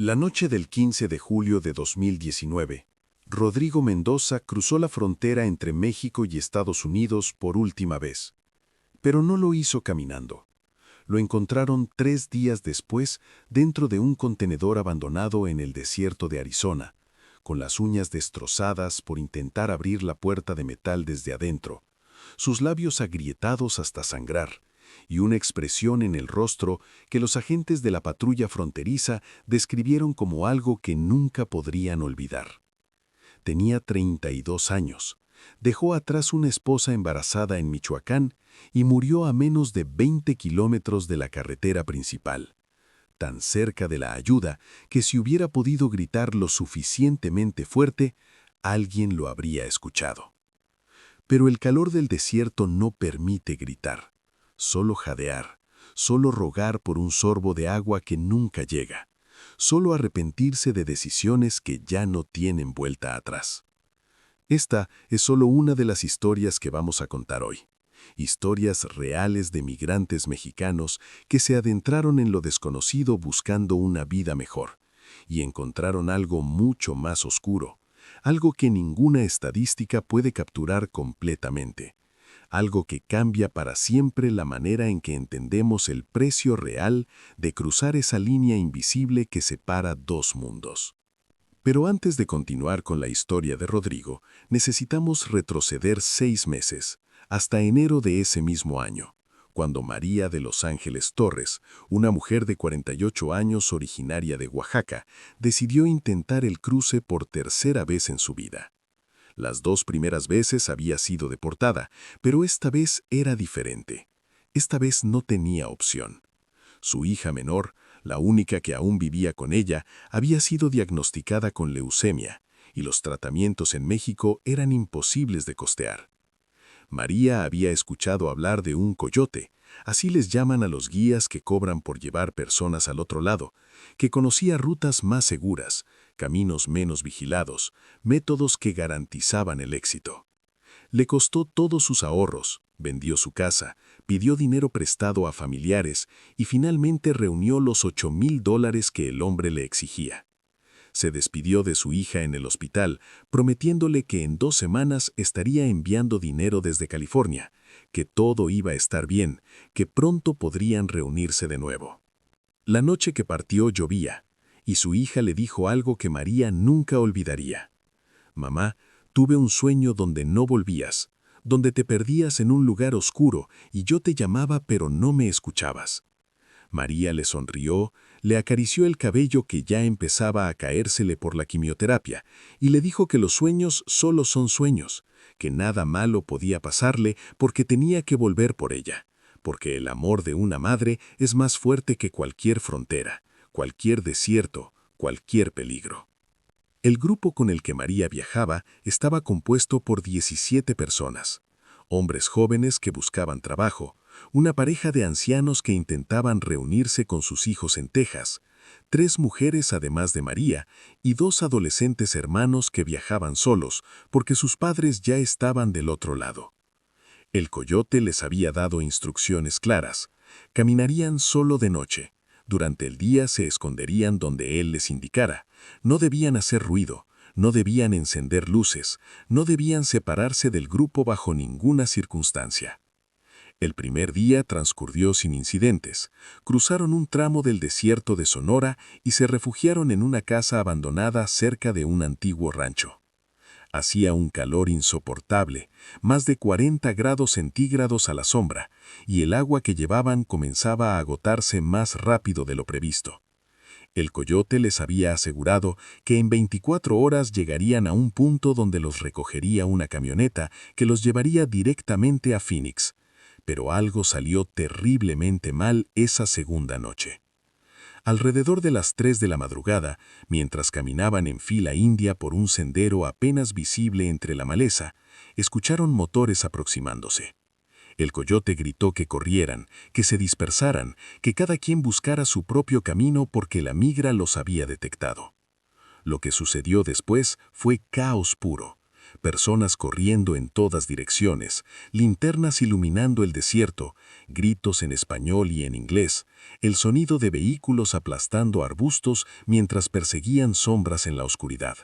La noche del 15 de julio de 2019, Rodrigo Mendoza cruzó la frontera entre México y Estados Unidos por última vez. Pero no lo hizo caminando. Lo encontraron 3 días después dentro de un contenedor abandonado en el desierto de Arizona, con las uñas destrozadas por intentar abrir la puerta de metal desde adentro, sus labios agrietados hasta sangrar, y una expresión en el rostro que los agentes de la patrulla fronteriza describieron como algo que nunca podrían olvidar. Tenía 32 años, dejó atrás una esposa embarazada en Michoacán y murió a menos de 20 kilómetros de la carretera principal, tan cerca de la ayuda que si hubiera podido gritar lo suficientemente fuerte, alguien lo habría escuchado. Pero el calor del desierto no permite gritar, solo jadear, solo rogar por un sorbo de agua que nunca llega, solo arrepentirse de decisiones que ya no tienen vuelta atrás. Esta es solo una de las historias que vamos a contar hoy. Historias reales de migrantes mexicanos que se adentraron en lo desconocido buscando una vida mejor y encontraron algo mucho más oscuro, algo que ninguna estadística puede capturar completamente, algo que cambia para siempre la manera en que entendemos el precio real de cruzar esa línea invisible que separa dos mundos. Pero antes de continuar con la historia de Rodrigo, necesitamos retroceder 6 meses, hasta enero de ese mismo año, cuando María de Los Ángeles Torres, una mujer de 48 años originaria de Oaxaca, decidió intentar el cruce por tercera vez en su vida. Las 2 primeras veces había sido deportada, pero esta vez era diferente. Esta vez no tenía opción. Su hija menor, la única que aún vivía con ella, había sido diagnosticada con leucemia, y los tratamientos en México eran imposibles de costear. María había escuchado hablar de un coyote, así les llaman a los guías que cobran por llevar personas al otro lado, que conocía rutas más seguras, caminos menos vigilados, métodos que garantizaban el éxito. Le costó todos sus ahorros, vendió su casa, pidió dinero prestado a familiares y finalmente reunió los $8,000 que el hombre le exigía. Se despidió de su hija en el hospital, prometiéndole que en 2 semanas estaría enviando dinero desde California, que todo iba a estar bien, que pronto podrían reunirse de nuevo. La noche que partió llovía, y su hija le dijo algo que María nunca olvidaría. «Mamá, tuve un sueño donde no volvías, donde te perdías en un lugar oscuro y yo te llamaba pero no me escuchabas». María le sonrió, le acarició el cabello que ya empezaba a caérsele por la quimioterapia y le dijo que los sueños solo son sueños, que nada malo podía pasarle porque tenía que volver por ella, porque el amor de una madre es más fuerte que cualquier frontera, cualquier desierto, cualquier peligro. El grupo con el que María viajaba estaba compuesto por 17 personas, hombres jóvenes que buscaban trabajo, una pareja de ancianos que intentaban reunirse con sus hijos en Texas, 3 mujeres además de María y 2 adolescentes hermanos que viajaban solos porque sus padres ya estaban del otro lado. El coyote les había dado instrucciones claras. Caminarían solo de noche. Durante el día se esconderían donde él les indicara. No debían hacer ruido, no debían encender luces, no debían separarse del grupo bajo ninguna circunstancia. El primer día transcurrió sin incidentes. Cruzaron un tramo del desierto de Sonora y se refugiaron en una casa abandonada cerca de un antiguo rancho. Hacía un calor insoportable, más de 40 grados centígrados a la sombra, y el agua que llevaban comenzaba a agotarse más rápido de lo previsto. El coyote les había asegurado que en 24 horas llegarían a un punto donde los recogería una camioneta que los llevaría directamente a Phoenix, pero algo salió terriblemente mal esa segunda noche. Alrededor de las 3 de la madrugada, mientras caminaban en fila india por un sendero apenas visible entre la maleza, escucharon motores aproximándose. El coyote gritó que corrieran, que se dispersaran, que cada quien buscara su propio camino porque la migra los había detectado. Lo que sucedió después fue caos puro. personas corriendo en todas direcciones, linternas iluminando el desierto, gritos en español y en inglés, el sonido de vehículos aplastando arbustos mientras perseguían sombras en la oscuridad.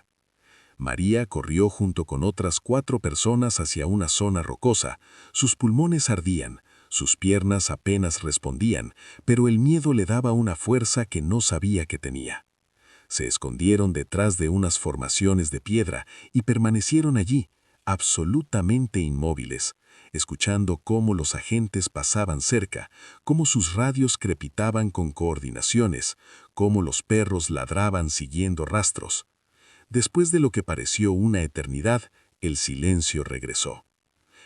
María corrió junto con otras 4 personas hacia una zona rocosa. Sus pulmones ardían, sus piernas apenas respondían, pero el miedo le daba una fuerza que no sabía que tenía. Se escondieron detrás de unas formaciones de piedra y permanecieron allí, absolutamente inmóviles, escuchando cómo los agentes pasaban cerca, cómo sus radios crepitaban con coordinaciones, cómo los perros ladraban siguiendo rastros. Después de lo que pareció una eternidad, el silencio regresó.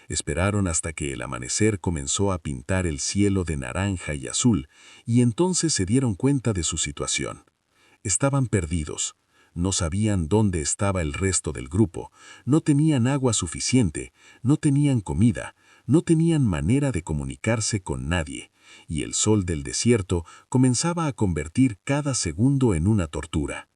Esperaron hasta que el amanecer comenzó a pintar el cielo de naranja y azul, y entonces se dieron cuenta de su situación. Estaban perdidos, no sabían dónde estaba el resto del grupo, no tenían agua suficiente, no tenían comida, no tenían manera de comunicarse con nadie, y el sol del desierto comenzaba a convertir cada segundo en una tortura.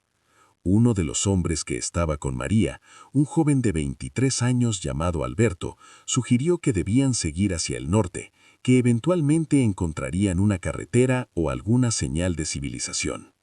Uno de los hombres que estaba con María, un joven de 23 años llamado Alberto, sugirió que debían seguir hacia el norte, que eventualmente encontrarían una carretera o alguna señal de civilización.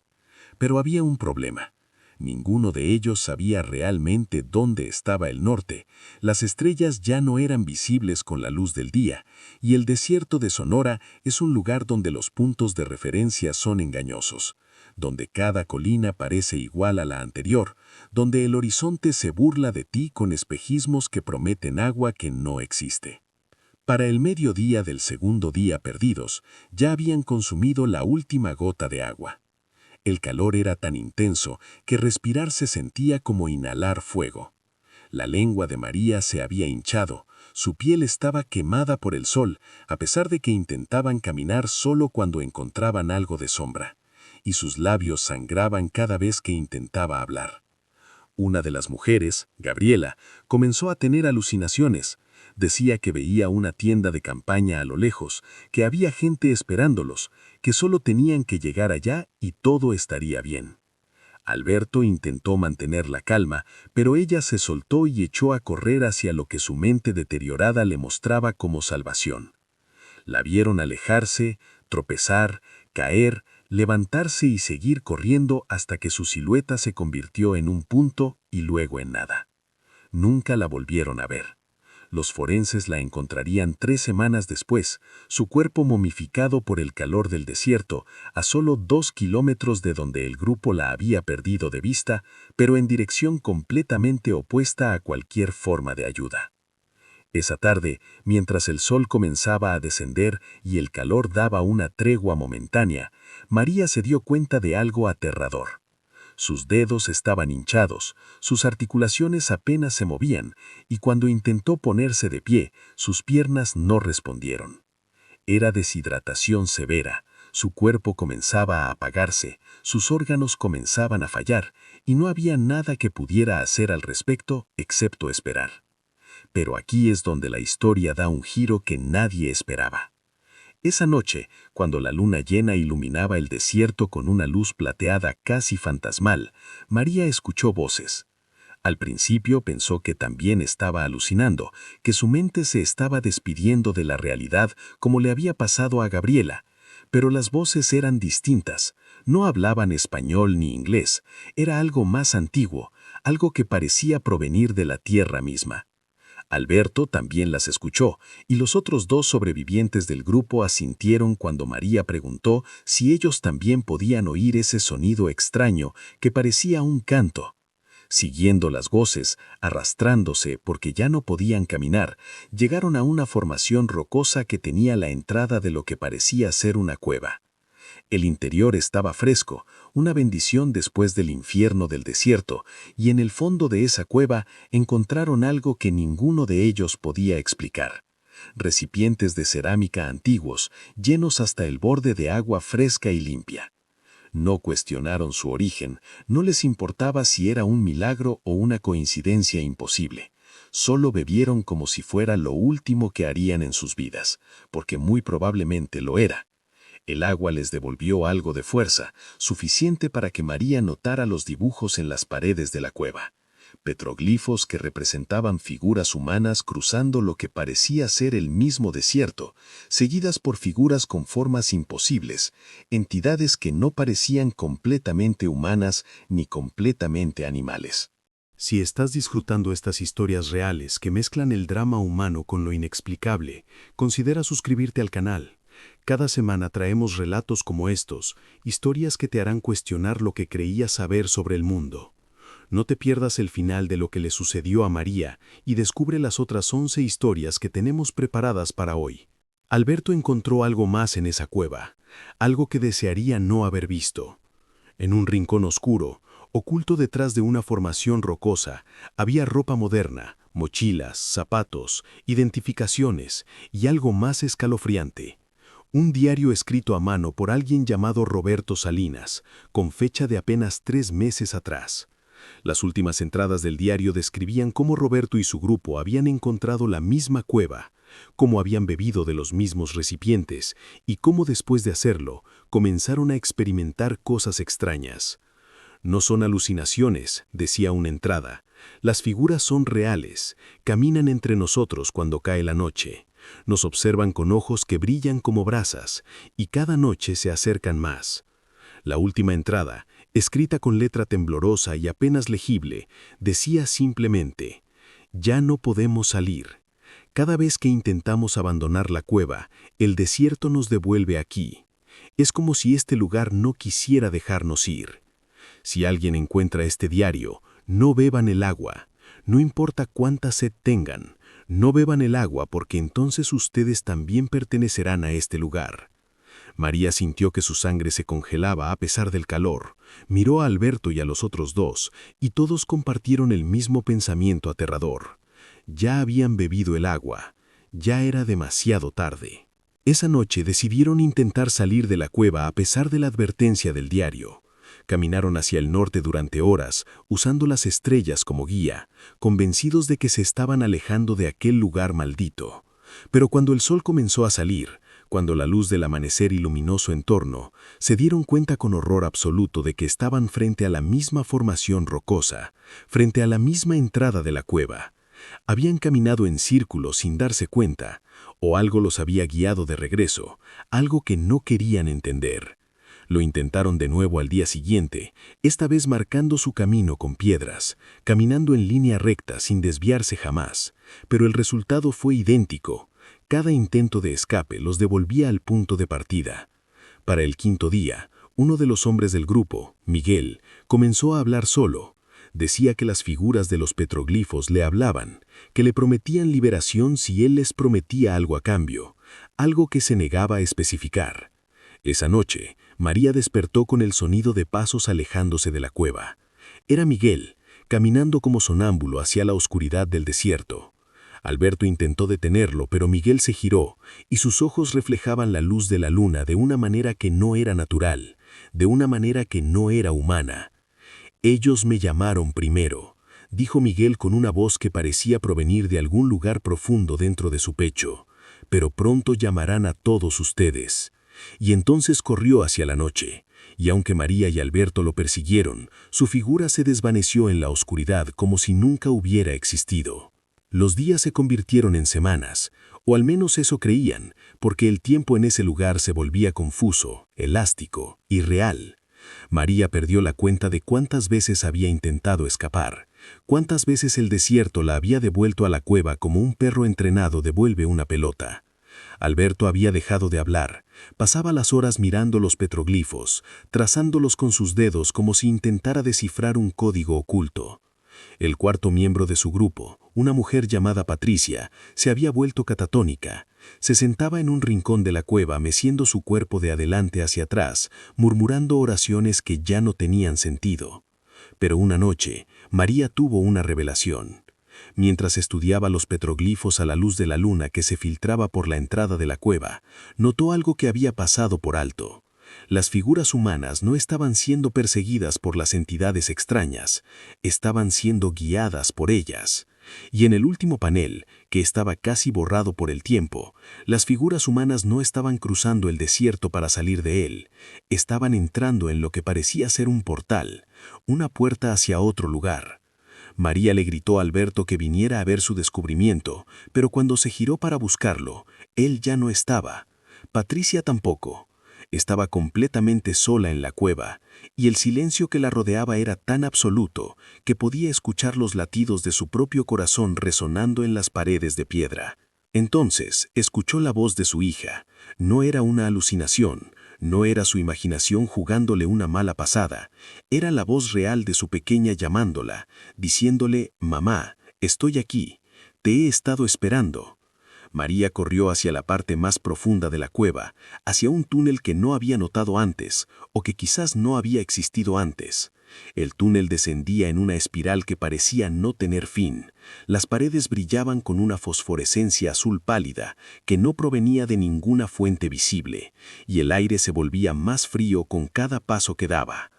Pero había un problema. Ninguno de ellos sabía realmente dónde estaba el norte, las estrellas ya no eran visibles con la luz del día, y el desierto de Sonora es un lugar donde los puntos de referencia son engañosos, donde cada colina parece igual a la anterior, donde el horizonte se burla de ti con espejismos que prometen agua que no existe. Para el mediodía del segundo día perdidos, ya habían consumido la última gota de agua. El calor era tan intenso que respirar se sentía como inhalar fuego. La lengua de María se había hinchado, su piel estaba quemada por el sol, a pesar de que intentaban caminar solo cuando encontraban algo de sombra, y sus labios sangraban cada vez que intentaba hablar. Una de las mujeres, Gabriela, comenzó a tener alucinaciones. Decía que veía una tienda de campaña a lo lejos, que había gente esperándolos, que solo tenían que llegar allá y todo estaría bien. Alberto intentó mantener la calma, pero ella se soltó y echó a correr hacia lo que su mente deteriorada le mostraba como salvación. La vieron alejarse, tropezar, caer, levantarse y seguir corriendo hasta que su silueta se convirtió en un punto y luego en nada. Nunca la volvieron a ver. Los forenses la encontrarían 3 semanas después, su cuerpo momificado por el calor del desierto, a solo 2 kilómetros de donde el grupo la había perdido de vista, pero en dirección completamente opuesta a cualquier forma de ayuda. Esa tarde, mientras el sol comenzaba a descender y el calor daba una tregua momentánea, María se dio cuenta de algo aterrador. Sus dedos estaban hinchados, sus articulaciones apenas se movían, y cuando intentó ponerse de pie, sus piernas no respondieron. Era deshidratación severa, su cuerpo comenzaba a apagarse, sus órganos comenzaban a fallar, y no había nada que pudiera hacer al respecto excepto esperar. Pero aquí es donde la historia da un giro que nadie esperaba. Esa noche, cuando la luna llena iluminaba el desierto con una luz plateada casi fantasmal, María escuchó voces. Al principio pensó que también estaba alucinando, que su mente se estaba despidiendo de la realidad como le había pasado a Gabriela, pero las voces eran distintas, no hablaban español ni inglés, era algo más antiguo, algo que parecía provenir de la tierra misma. Alberto también las escuchó, y los otros 2 sobrevivientes del grupo asintieron cuando María preguntó si ellos también podían oír ese sonido extraño que parecía un canto. Siguiendo las voces, arrastrándose porque ya no podían caminar, llegaron a una formación rocosa que tenía la entrada de lo que parecía ser una cueva. El interior estaba fresco, una bendición después del infierno del desierto, y en el fondo de esa cueva encontraron algo que ninguno de ellos podía explicar. Recipientes de cerámica antiguos, llenos hasta el borde de agua fresca y limpia. No cuestionaron su origen, no les importaba si era un milagro o una coincidencia imposible. Solo bebieron como si fuera lo último que harían en sus vidas, porque muy probablemente lo era. El agua les devolvió algo de fuerza, suficiente para que María notara los dibujos en las paredes de la cueva. petroglifos que representaban figuras humanas cruzando lo que parecía ser el mismo desierto, seguidas por figuras con formas imposibles, entidades que no parecían completamente humanas ni completamente animales. Si estás disfrutando estas historias reales que mezclan el drama humano con lo inexplicable, considera suscribirte al canal. Cada semana traemos relatos como estos, historias que te harán cuestionar lo que creías saber sobre el mundo. No te pierdas el final de lo que le sucedió a María y descubre las otras 11 historias que tenemos preparadas para hoy. Alberto encontró algo más en esa cueva, algo que desearía no haber visto. En un rincón oscuro, oculto detrás de una formación rocosa, había ropa moderna, mochilas, zapatos, identificaciones y algo más escalofriante. Un diario escrito a mano por alguien llamado Roberto Salinas, con fecha de apenas 3 meses atrás. Las últimas entradas del diario describían cómo Roberto y su grupo habían encontrado la misma cueva, cómo habían bebido de los mismos recipientes y cómo después de hacerlo comenzaron a experimentar cosas extrañas. No son alucinaciones, decía una entrada. Las figuras son reales, caminan entre nosotros cuando cae la noche. Nos observan con ojos que brillan como brasas y cada noche se acercan más. La última entrada, escrita con letra temblorosa y apenas legible, decía simplemente: «Ya no podemos salir. Cada vez que intentamos abandonar la cueva, el desierto nos devuelve aquí. Es como si este lugar no quisiera dejarnos ir». Si alguien encuentra este diario, no beban el agua. No importa cuánta sed tengan, no beban el agua porque entonces ustedes también pertenecerán a este lugar. María sintió que su sangre se congelaba a pesar del calor. Miró a Alberto y a los otros dos, y todos compartieron el mismo pensamiento aterrador. Ya habían bebido el agua. Ya era demasiado tarde. Esa noche decidieron intentar salir de la cueva a pesar de la advertencia del diario. Caminaron hacia el norte durante horas, usando las estrellas como guía, convencidos de que se estaban alejando de aquel lugar maldito. Pero cuando el sol comenzó a salir, cuando la luz del amanecer iluminó su entorno, se dieron cuenta con horror absoluto de que estaban frente a la misma formación rocosa, frente a la misma entrada de la cueva. Habían caminado en círculos sin darse cuenta, o algo los había guiado de regreso, algo que no querían entender. Lo intentaron de nuevo al día siguiente, esta vez marcando su camino con piedras, caminando en línea recta sin desviarse jamás, pero el resultado fue idéntico. Cada intento de escape los devolvía al punto de partida. Para el quinto día, uno de los hombres del grupo, Miguel, comenzó a hablar solo. Decía que las figuras de los petroglifos le hablaban, que le prometían liberación si él les prometía algo a cambio, algo que se negaba a especificar. Esa noche, María despertó con el sonido de pasos alejándose de la cueva. Era Miguel, caminando como sonámbulo hacia la oscuridad del desierto. Alberto intentó detenerlo, pero Miguel se giró, y sus ojos reflejaban la luz de la luna de una manera que no era natural, de una manera que no era humana. «Ellos me llamaron primero», dijo Miguel con una voz que parecía provenir de algún lugar profundo dentro de su pecho, «pero pronto llamarán a todos ustedes». Y entonces corrió hacia la noche, y aunque María y Alberto lo persiguieron, su figura se desvaneció en la oscuridad como si nunca hubiera existido. Los días se convirtieron en semanas, o al menos eso creían, porque el tiempo en ese lugar se volvía confuso, elástico, irreal. María perdió la cuenta de cuántas veces había intentado escapar, cuántas veces el desierto la había devuelto a la cueva como un perro entrenado devuelve una pelota. Alberto había dejado de hablar, pasaba las horas mirando los petroglifos, trazándolos con sus dedos como si intentara descifrar un código oculto. El cuarto miembro de su grupo, una mujer llamada Patricia, se había vuelto catatónica. Se sentaba en un rincón de la cueva meciendo su cuerpo de adelante hacia atrás, murmurando oraciones que ya no tenían sentido. Pero una noche, María tuvo una revelación. Mientras estudiaba los petroglifos a la luz de la luna que se filtraba por la entrada de la cueva, notó algo que había pasado por alto. Las figuras humanas no estaban siendo perseguidas por las entidades extrañas, estaban siendo guiadas por ellas. Y en el último panel, que estaba casi borrado por el tiempo, las figuras humanas no estaban cruzando el desierto para salir de él, estaban entrando en lo que parecía ser un portal, una puerta hacia otro lugar. María le gritó a Alberto que viniera a ver su descubrimiento, pero cuando se giró para buscarlo, él ya no estaba. Patricia tampoco. Estaba completamente sola en la cueva, y el silencio que la rodeaba era tan absoluto que podía escuchar los latidos de su propio corazón resonando en las paredes de piedra. Entonces escuchó la voz de su hija. No era una alucinación, no era su imaginación jugándole una mala pasada, era la voz real de su pequeña llamándola, diciéndole: «Mamá, estoy aquí, te he estado esperando». María corrió hacia la parte más profunda de la cueva, hacia un túnel que no había notado antes, o que quizás no había existido antes. El túnel descendía en una espiral que parecía no tener fin. Las paredes brillaban con una fosforescencia azul pálida que no provenía de ninguna fuente visible, y el aire se volvía más frío con cada paso que daba.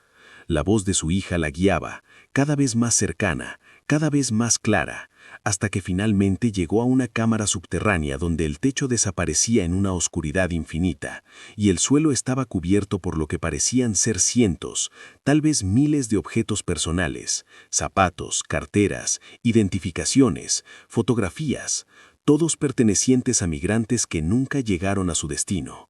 La voz de su hija la guiaba, cada vez más cercana, cada vez más clara, hasta que finalmente llegó a una cámara subterránea donde el techo desaparecía en una oscuridad infinita, y el suelo estaba cubierto por lo que parecían ser cientos, tal vez miles de objetos personales, zapatos, carteras, identificaciones, fotografías, todos pertenecientes a migrantes que nunca llegaron a su destino.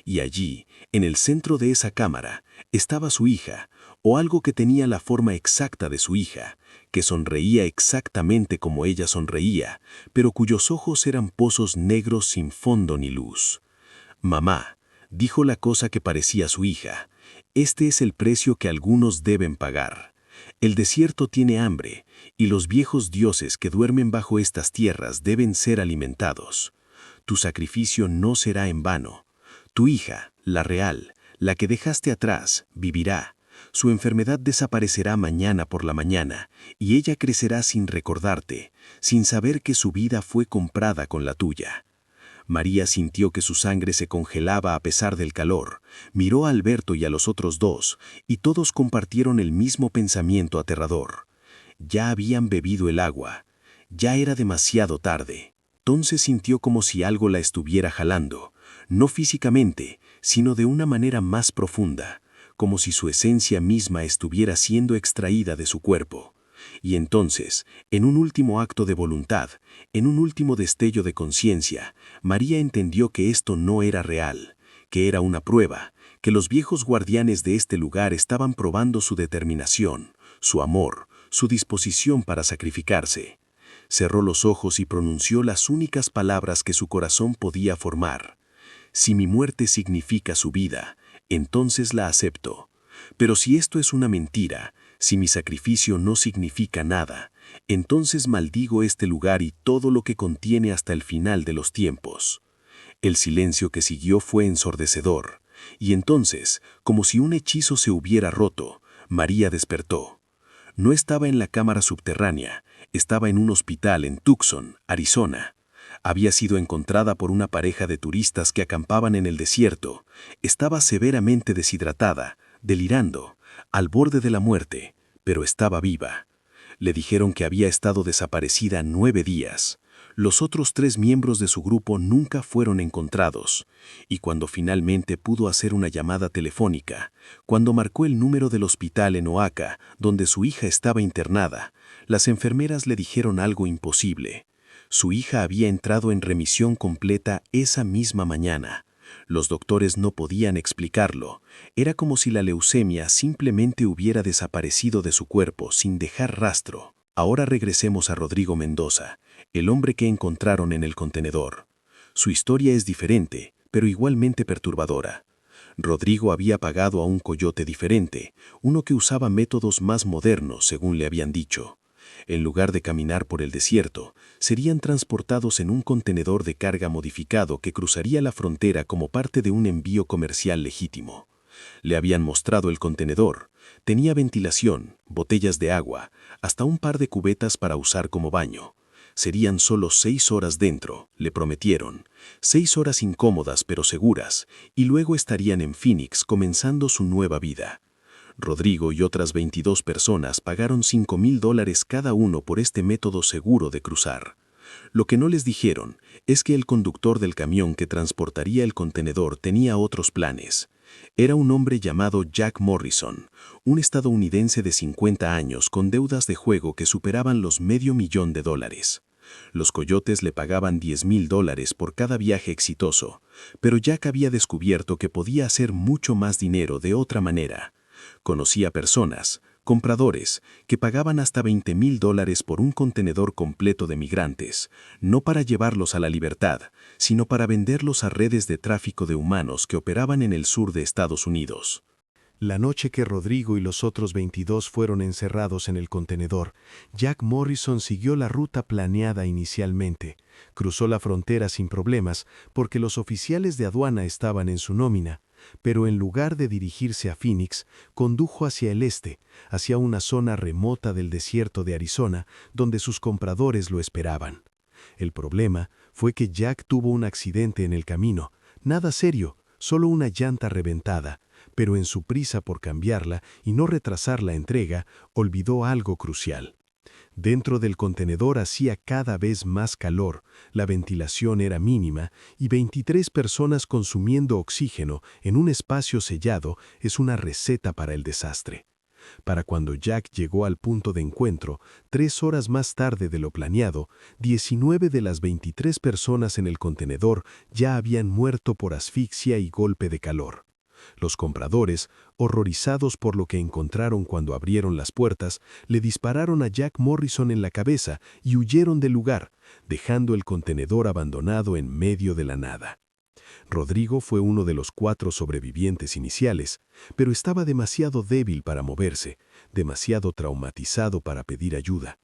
Y allí, en el centro de esa cámara, estaba su hija, o algo que tenía la forma exacta de su hija, que sonreía exactamente como ella sonreía, pero cuyos ojos eran pozos negros sin fondo ni luz. «Mamá», dijo la cosa que parecía su hija, «este es el precio que algunos deben pagar. El desierto tiene hambre, y los viejos dioses que duermen bajo estas tierras deben ser alimentados. Tu sacrificio no será en vano. Tu hija, la real, la que dejaste atrás, vivirá. Su enfermedad desaparecerá mañana por la mañana, y ella crecerá sin recordarte, sin saber que su vida fue comprada con la tuya». María sintió que su sangre se congelaba a pesar del calor, miró a Alberto y a los otros dos, y todos compartieron el mismo pensamiento aterrador. Ya habían bebido el agua. Ya era demasiado tarde. Entonces sintió como si algo la estuviera jalando, no físicamente, sino de una manera más profunda, como si su esencia misma estuviera siendo extraída de su cuerpo. Y entonces, en un último acto de voluntad, en un último destello de conciencia, María entendió que esto no era real, que era una prueba, que los viejos guardianes de este lugar estaban probando su determinación, su amor, su disposición para sacrificarse. Cerró los ojos y pronunció las únicas palabras que su corazón podía formar. «Si mi muerte significa su vida, entonces la acepto. Pero si esto es una mentira, si mi sacrificio no significa nada, entonces maldigo este lugar y todo lo que contiene hasta el final de los tiempos». El silencio que siguió fue ensordecedor, y entonces, como si un hechizo se hubiera roto, María despertó. No estaba en la cámara subterránea, estaba en un hospital en Tucson, Arizona. Había sido encontrada por una pareja de turistas que acampaban en el desierto. Estaba severamente deshidratada, delirando, al borde de la muerte, pero estaba viva. Le dijeron que había estado desaparecida 9 días. Los otros 3 miembros de su grupo nunca fueron encontrados, y cuando finalmente pudo hacer una llamada telefónica, cuando marcó el número del hospital en Oaxaca, donde su hija estaba internada, las enfermeras le dijeron algo imposible. Su hija había entrado en remisión completa esa misma mañana. Los doctores no podían explicarlo. Era como si la leucemia simplemente hubiera desaparecido de su cuerpo sin dejar rastro. Ahora regresemos a Rodrigo Mendoza, el hombre que encontraron en el contenedor. Su historia es diferente, pero igualmente perturbadora. Rodrigo había pagado a un coyote diferente, uno que usaba métodos más modernos, según le habían dicho. En lugar de caminar por el desierto, serían transportados en un contenedor de carga modificado que cruzaría la frontera como parte de un envío comercial legítimo. Le habían mostrado el contenedor. Tenía ventilación, botellas de agua, hasta un par de cubetas para usar como baño. Serían solo 6 horas dentro, le prometieron. 6 horas incómodas pero seguras, y luego estarían en Phoenix comenzando su nueva vida. Rodrigo y otras 22 personas pagaron $5,000 cada uno por este método seguro de cruzar. Lo que no les dijeron es que el conductor del camión que transportaría el contenedor tenía otros planes. Era un hombre llamado Jack Morrison, un estadounidense de 50 años con deudas de juego que superaban los $500,000. Los coyotes le pagaban $10,000 por cada viaje exitoso, pero Jack había descubierto que podía hacer mucho más dinero de otra manera. Conocía personas, compradores, que pagaban hasta $20,000 por un contenedor completo de migrantes, no para llevarlos a la libertad, sino para venderlos a redes de tráfico de humanos que operaban en el sur de Estados Unidos. La noche que Rodrigo y los otros 22 fueron encerrados en el contenedor, Jack Morrison siguió la ruta planeada inicialmente. Cruzó la frontera sin problemas porque los oficiales de aduana estaban en su nómina, pero en lugar de dirigirse a Phoenix, condujo hacia el este, hacia una zona remota del desierto de Arizona, donde sus compradores lo esperaban. El problema fue que Jack tuvo un accidente en el camino, nada serio, solo una llanta reventada, pero en su prisa por cambiarla y no retrasar la entrega, olvidó algo crucial. Dentro del contenedor hacía cada vez más calor, la ventilación era mínima y 23 personas consumiendo oxígeno en un espacio sellado es una receta para el desastre. Para cuando Jack llegó al punto de encuentro, 3 horas más tarde de lo planeado, 19 de las 23 personas en el contenedor ya habían muerto por asfixia y golpe de calor. Los compradores, horrorizados por lo que encontraron cuando abrieron las puertas, le dispararon a Jack Morrison en la cabeza y huyeron del lugar, dejando el contenedor abandonado en medio de la nada. Rodrigo fue uno de los 4 sobrevivientes iniciales, pero estaba demasiado débil para moverse, demasiado traumatizado para pedir ayuda.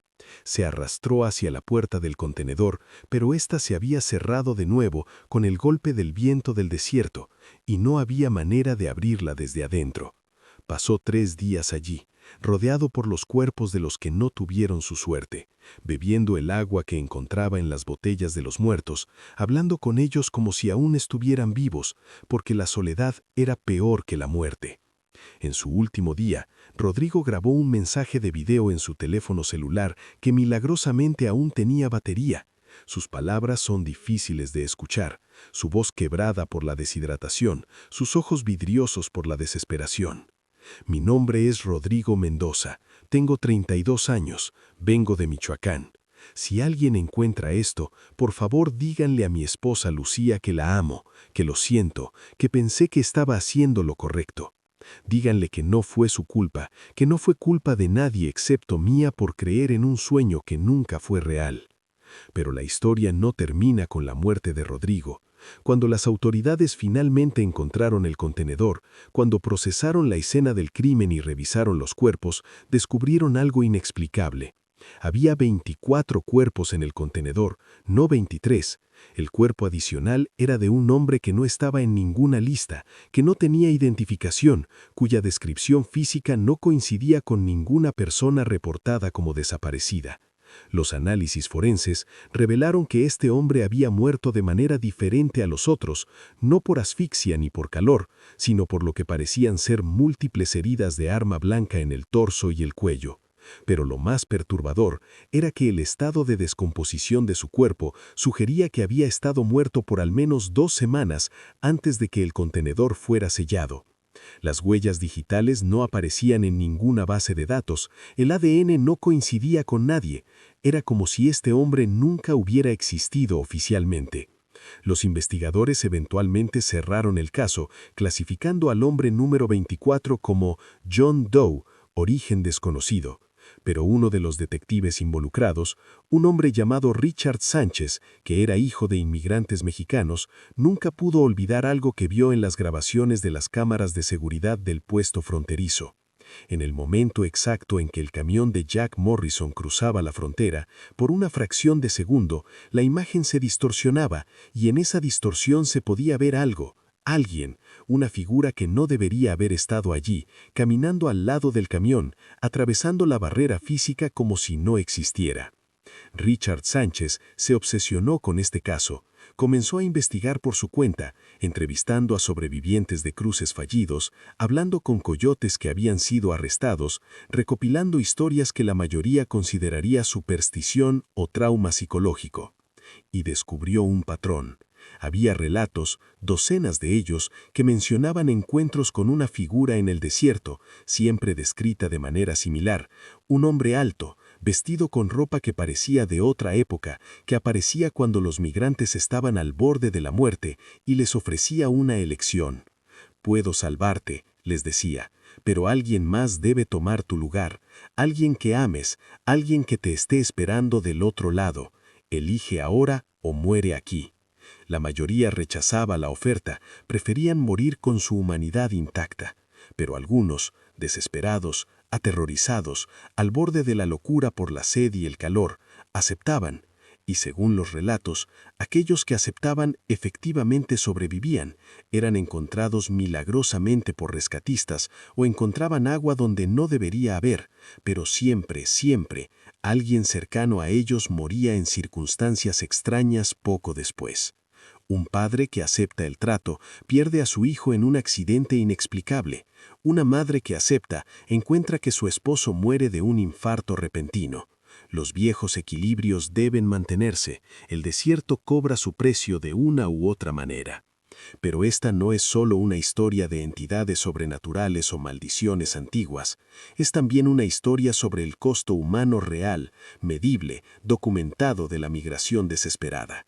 Se arrastró hacia la puerta del contenedor, pero ésta se había cerrado de nuevo con el golpe del viento del desierto, y no había manera de abrirla desde adentro. Pasó 3 días allí, rodeado por los cuerpos de los que no tuvieron su suerte, bebiendo el agua que encontraba en las botellas de los muertos, hablando con ellos como si aún estuvieran vivos, porque la soledad era peor que la muerte. En su último día, Rodrigo grabó un mensaje de video en su teléfono celular que milagrosamente aún tenía batería. Sus palabras son difíciles de escuchar, su voz quebrada por la deshidratación, sus ojos vidriosos por la desesperación. Mi nombre es Rodrigo Mendoza, tengo 32 años, vengo de Michoacán. Si alguien encuentra esto, por favor díganle a mi esposa Lucía que la amo, que lo siento, que pensé que estaba haciendo lo correcto. Díganle que no fue su culpa, que no fue culpa de nadie excepto mía por creer en un sueño que nunca fue real. Pero la historia no termina con la muerte de Rodrigo. Cuando las autoridades finalmente encontraron el contenedor, cuando procesaron la escena del crimen y revisaron los cuerpos, descubrieron algo inexplicable. Había 24 cuerpos en el contenedor, no 23. El cuerpo adicional era de un hombre que no estaba en ninguna lista, que no tenía identificación, cuya descripción física no coincidía con ninguna persona reportada como desaparecida. Los análisis forenses revelaron que este hombre había muerto de manera diferente a los otros, no por asfixia ni por calor, sino por lo que parecían ser múltiples heridas de arma blanca en el torso y el cuello. Pero lo más perturbador era que el estado de descomposición de su cuerpo sugería que había estado muerto por al menos 2 semanas antes de que el contenedor fuera sellado. Las huellas digitales no aparecían en ninguna base de datos, el ADN no coincidía con nadie, era como si este hombre nunca hubiera existido oficialmente. Los investigadores eventualmente cerraron el caso, clasificando al hombre número 24 como John Doe, origen desconocido. Pero uno de los detectives involucrados, un hombre llamado Richard Sánchez, que era hijo de inmigrantes mexicanos, nunca pudo olvidar algo que vio en las grabaciones de las cámaras de seguridad del puesto fronterizo. En el momento exacto en que el camión de Jack Morrison cruzaba la frontera, por una fracción de segundo, la imagen se distorsionaba y en esa distorsión se podía ver algo. Alguien, una figura que no debería haber estado allí, caminando al lado del camión, atravesando la barrera física como si no existiera. Richard Sánchez se obsesionó con este caso. Comenzó a investigar por su cuenta, entrevistando a sobrevivientes de cruces fallidos, hablando con coyotes que habían sido arrestados, recopilando historias que la mayoría consideraría superstición o trauma psicológico. Y descubrió un patrón. Había relatos, docenas de ellos, que mencionaban encuentros con una figura en el desierto, siempre descrita de manera similar, un hombre alto, vestido con ropa que parecía de otra época, que aparecía cuando los migrantes estaban al borde de la muerte y les ofrecía una elección. «Puedo salvarte», les decía, «pero alguien más debe tomar tu lugar, alguien que ames, alguien que te esté esperando del otro lado. Elige ahora o muere aquí». La mayoría rechazaba la oferta, preferían morir con su humanidad intacta. Pero algunos, desesperados, aterrorizados, al borde de la locura por la sed y el calor, aceptaban. Y según los relatos, aquellos que aceptaban efectivamente sobrevivían, eran encontrados milagrosamente por rescatistas o encontraban agua donde no debería haber, pero siempre, siempre, alguien cercano a ellos moría en circunstancias extrañas poco después. Un padre que acepta el trato pierde a su hijo en un accidente inexplicable. Una madre que acepta encuentra que su esposo muere de un infarto repentino. Los viejos equilibrios deben mantenerse, el desierto cobra su precio de una u otra manera. Pero esta no es solo una historia de entidades sobrenaturales o maldiciones antiguas, es también una historia sobre el costo humano real, medible, documentado de la migración desesperada.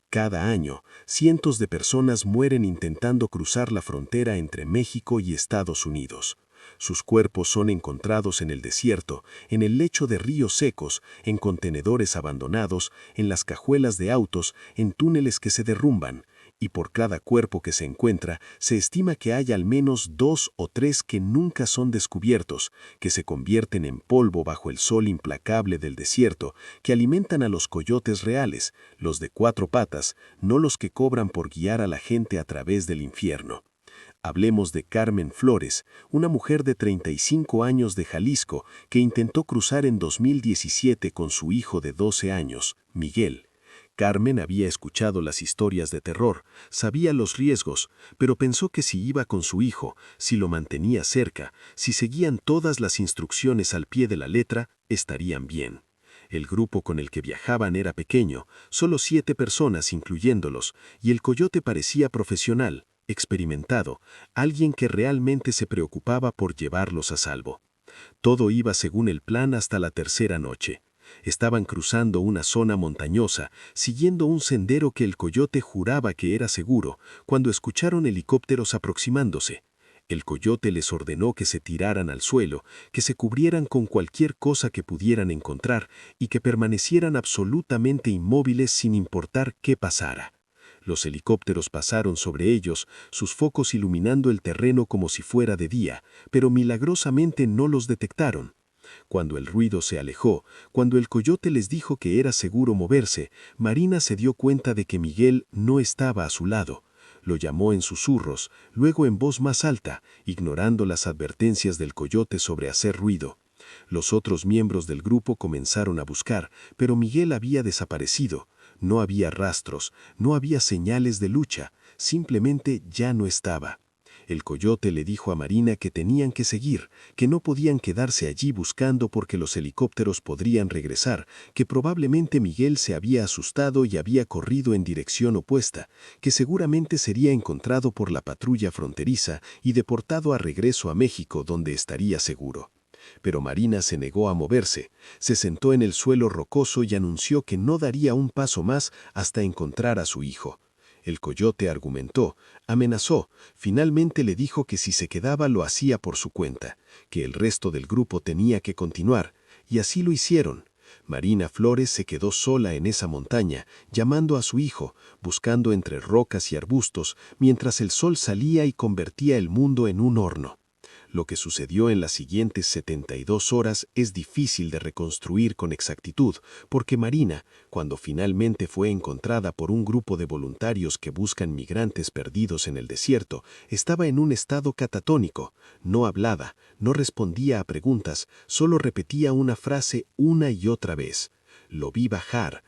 Cada año, cientos de personas mueren intentando cruzar la frontera entre México y Estados Unidos. Sus cuerpos son encontrados en el desierto, en el lecho de ríos secos, en contenedores abandonados, en las cajuelas de autos, en túneles que se derrumban. Y por cada cuerpo que se encuentra, se estima que hay al menos 2 o 3 que nunca son descubiertos, que se convierten en polvo bajo el sol implacable del desierto, que alimentan a los coyotes reales, los de 4 patas, no los que cobran por guiar a la gente a través del infierno. Hablemos de Carmen Flores, una mujer de 35 años de Jalisco que intentó cruzar en 2017 con su hijo de 12 años, Miguel. Carmen había escuchado las historias de terror, sabía los riesgos, pero pensó que si iba con su hijo, si lo mantenía cerca, si seguían todas las instrucciones al pie de la letra, estarían bien. El grupo con el que viajaban era pequeño, solo 7 personas incluyéndolos, y el coyote parecía profesional, experimentado, alguien que realmente se preocupaba por llevarlos a salvo. Todo iba según el plan hasta la tercera noche. Estaban cruzando una zona montañosa, siguiendo un sendero que el coyote juraba que era seguro, cuando escucharon helicópteros aproximándose. El coyote les ordenó que se tiraran al suelo, que se cubrieran con cualquier cosa que pudieran encontrar y que permanecieran absolutamente inmóviles sin importar qué pasara. Los helicópteros pasaron sobre ellos, sus focos iluminando el terreno como si fuera de día, pero milagrosamente no los detectaron. Cuando el ruido se alejó, cuando el coyote les dijo que era seguro moverse, Marina se dio cuenta de que Miguel no estaba a su lado. Lo llamó en susurros, luego en voz más alta, ignorando las advertencias del coyote sobre hacer ruido. Los otros miembros del grupo comenzaron a buscar, pero Miguel había desaparecido. No había rastros, no había señales de lucha, simplemente ya no estaba. El coyote le dijo a Marina que tenían que seguir, que no podían quedarse allí buscando porque los helicópteros podrían regresar, que probablemente Miguel se había asustado y había corrido en dirección opuesta, que seguramente sería encontrado por la patrulla fronteriza y deportado a regreso a México donde estaría seguro. Pero Marina se negó a moverse, se sentó en el suelo rocoso y anunció que no daría un paso más hasta encontrar a su hijo. El coyote argumentó, amenazó, finalmente le dijo que si se quedaba lo hacía por su cuenta, que el resto del grupo tenía que continuar, y así lo hicieron. Marina Flores se quedó sola en esa montaña, llamando a su hijo, buscando entre rocas y arbustos, mientras el sol salía y convertía el mundo en un horno. Lo que sucedió en las siguientes 72 horas es difícil de reconstruir con exactitud, porque Marina, cuando finalmente fue encontrada por un grupo de voluntarios que buscan migrantes perdidos en el desierto, estaba en un estado catatónico. No hablaba, no respondía a preguntas, solo repetía una frase una y otra vez. Lo vi bajar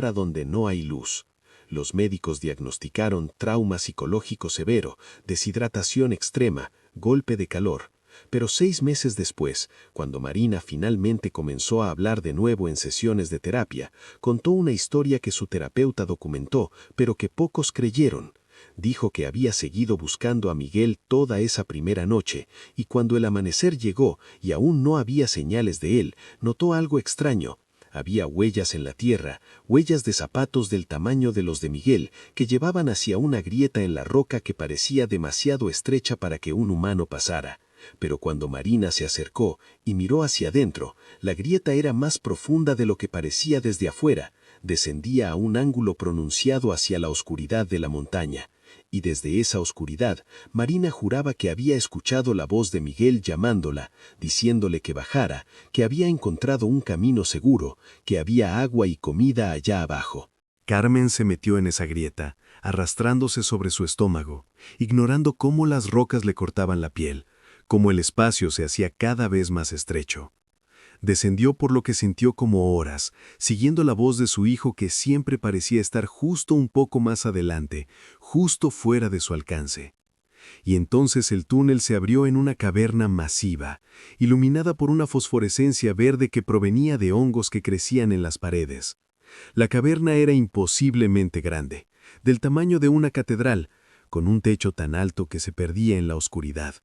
a donde no hay luz. Los médicos diagnosticaron trauma psicológico severo, deshidratación extrema, golpe de calor. Pero 6 meses después, cuando Marina finalmente comenzó a hablar de nuevo en sesiones de terapia, contó una historia que su terapeuta documentó, pero que pocos creyeron. Dijo que había seguido buscando a Miguel toda esa primera noche, y cuando el amanecer llegó y aún no había señales de él, notó algo extraño. Había huellas en la tierra, huellas de zapatos del tamaño de los de Miguel, que llevaban hacia una grieta en la roca que parecía demasiado estrecha para que un humano pasara. Pero cuando Marina se acercó y miró hacia adentro, la grieta era más profunda de lo que parecía desde afuera, descendía a un ángulo pronunciado hacia la oscuridad de la montaña. Y desde esa oscuridad, Marina juraba que había escuchado la voz de Miguel llamándola, diciéndole que bajara, que había encontrado un camino seguro, que había agua y comida allá abajo. Carmen se metió en esa grieta, arrastrándose sobre su estómago, ignorando cómo las rocas le cortaban la piel, cómo el espacio se hacía cada vez más estrecho. Descendió por lo que sintió como horas, siguiendo la voz de su hijo que siempre parecía estar justo un poco más adelante, justo fuera de su alcance. Y entonces el túnel se abrió en una caverna masiva, iluminada por una fosforescencia verde que provenía de hongos que crecían en las paredes. La caverna era imposiblemente grande, del tamaño de una catedral, con un techo tan alto que se perdía en la oscuridad.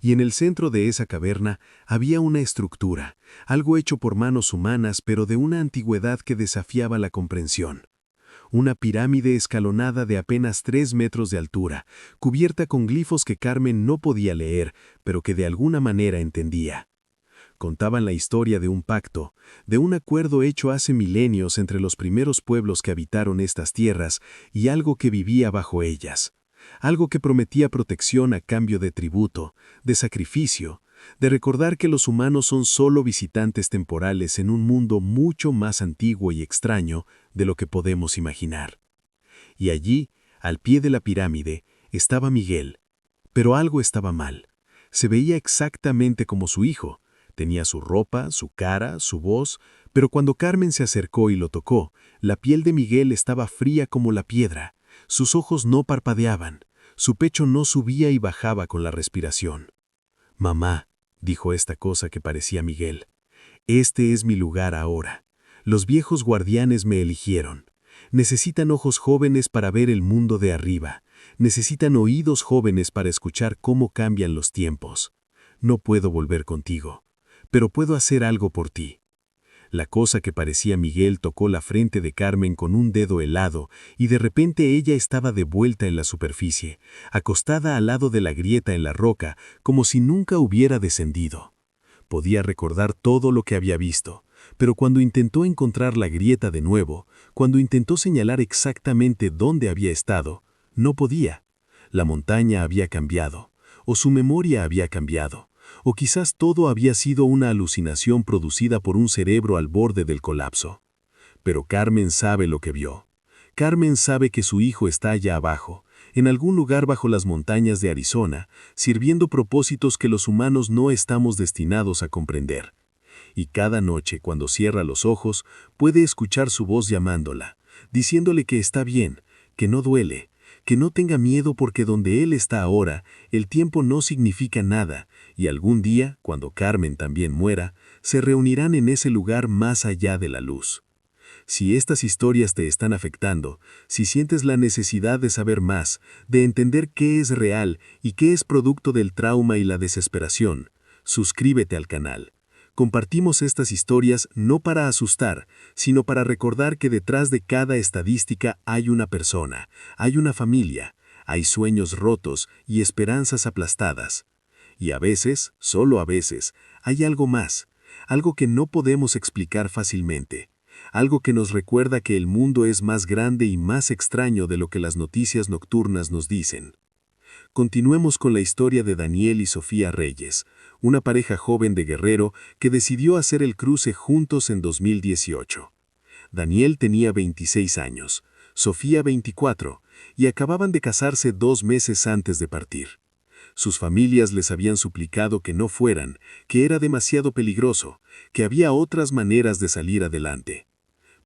Y en el centro de esa caverna había una estructura, algo hecho por manos humanas pero de una antigüedad que desafiaba la comprensión. Una pirámide escalonada de apenas 3 metros de altura, cubierta con glifos que Carmen no podía leer, pero que de alguna manera entendía. Contaban la historia de un pacto, de un acuerdo hecho hace milenios entre los primeros pueblos que habitaron estas tierras y algo que vivía bajo ellas. Algo que prometía protección a cambio de tributo, de sacrificio, de recordar que los humanos son solo visitantes temporales en un mundo mucho más antiguo y extraño de lo que podemos imaginar. Y allí, al pie de la pirámide, estaba Miguel. Pero algo estaba mal. Se veía exactamente como su hijo. Tenía su ropa, su cara, su voz, pero cuando Carmen se acercó y lo tocó, la piel de Miguel estaba fría como la piedra. Sus ojos no parpadeaban, su pecho no subía y bajaba con la respiración. «Mamá», dijo esta cosa que parecía Miguel, «este es mi lugar ahora. Los viejos guardianes me eligieron. Necesitan ojos jóvenes para ver el mundo de arriba. Necesitan oídos jóvenes para escuchar cómo cambian los tiempos. No puedo volver contigo, pero puedo hacer algo por ti». La cosa que parecía Miguel tocó la frente de Carmen con un dedo helado y de repente ella estaba de vuelta en la superficie, acostada al lado de la grieta en la roca, como si nunca hubiera descendido. Podía recordar todo lo que había visto, pero cuando intentó encontrar la grieta de nuevo, cuando intentó señalar exactamente dónde había estado, no podía. La montaña había cambiado, o su memoria había cambiado. O quizás todo había sido una alucinación producida por un cerebro al borde del colapso. Pero Carmen sabe lo que vio. Carmen sabe que su hijo está allá abajo, en algún lugar bajo las montañas de Arizona, sirviendo propósitos que los humanos no estamos destinados a comprender. Y cada noche, cuando cierra los ojos, puede escuchar su voz llamándola, diciéndole que está bien, que no duele, que no tenga miedo porque donde él está ahora, el tiempo no significa nada, y algún día, cuando Carmen también muera, se reunirán en ese lugar más allá de la luz. Si estas historias te están afectando, si sientes la necesidad de saber más, de entender qué es real y qué es producto del trauma y la desesperación, suscríbete al canal. Compartimos estas historias no para asustar, sino para recordar que detrás de cada estadística hay una persona, hay una familia, hay sueños rotos y esperanzas aplastadas. Y a veces, solo a veces, hay algo más, algo que no podemos explicar fácilmente, algo que nos recuerda que el mundo es más grande y más extraño de lo que las noticias nocturnas nos dicen. Continuemos con la historia de Daniel y Sofía Reyes, una pareja joven de Guerrero que decidió hacer el cruce juntos en 2018. Daniel tenía 26 años, Sofía 24, y acababan de casarse 2 meses antes de partir. Sus familias les habían suplicado que no fueran, que era demasiado peligroso, que había otras maneras de salir adelante.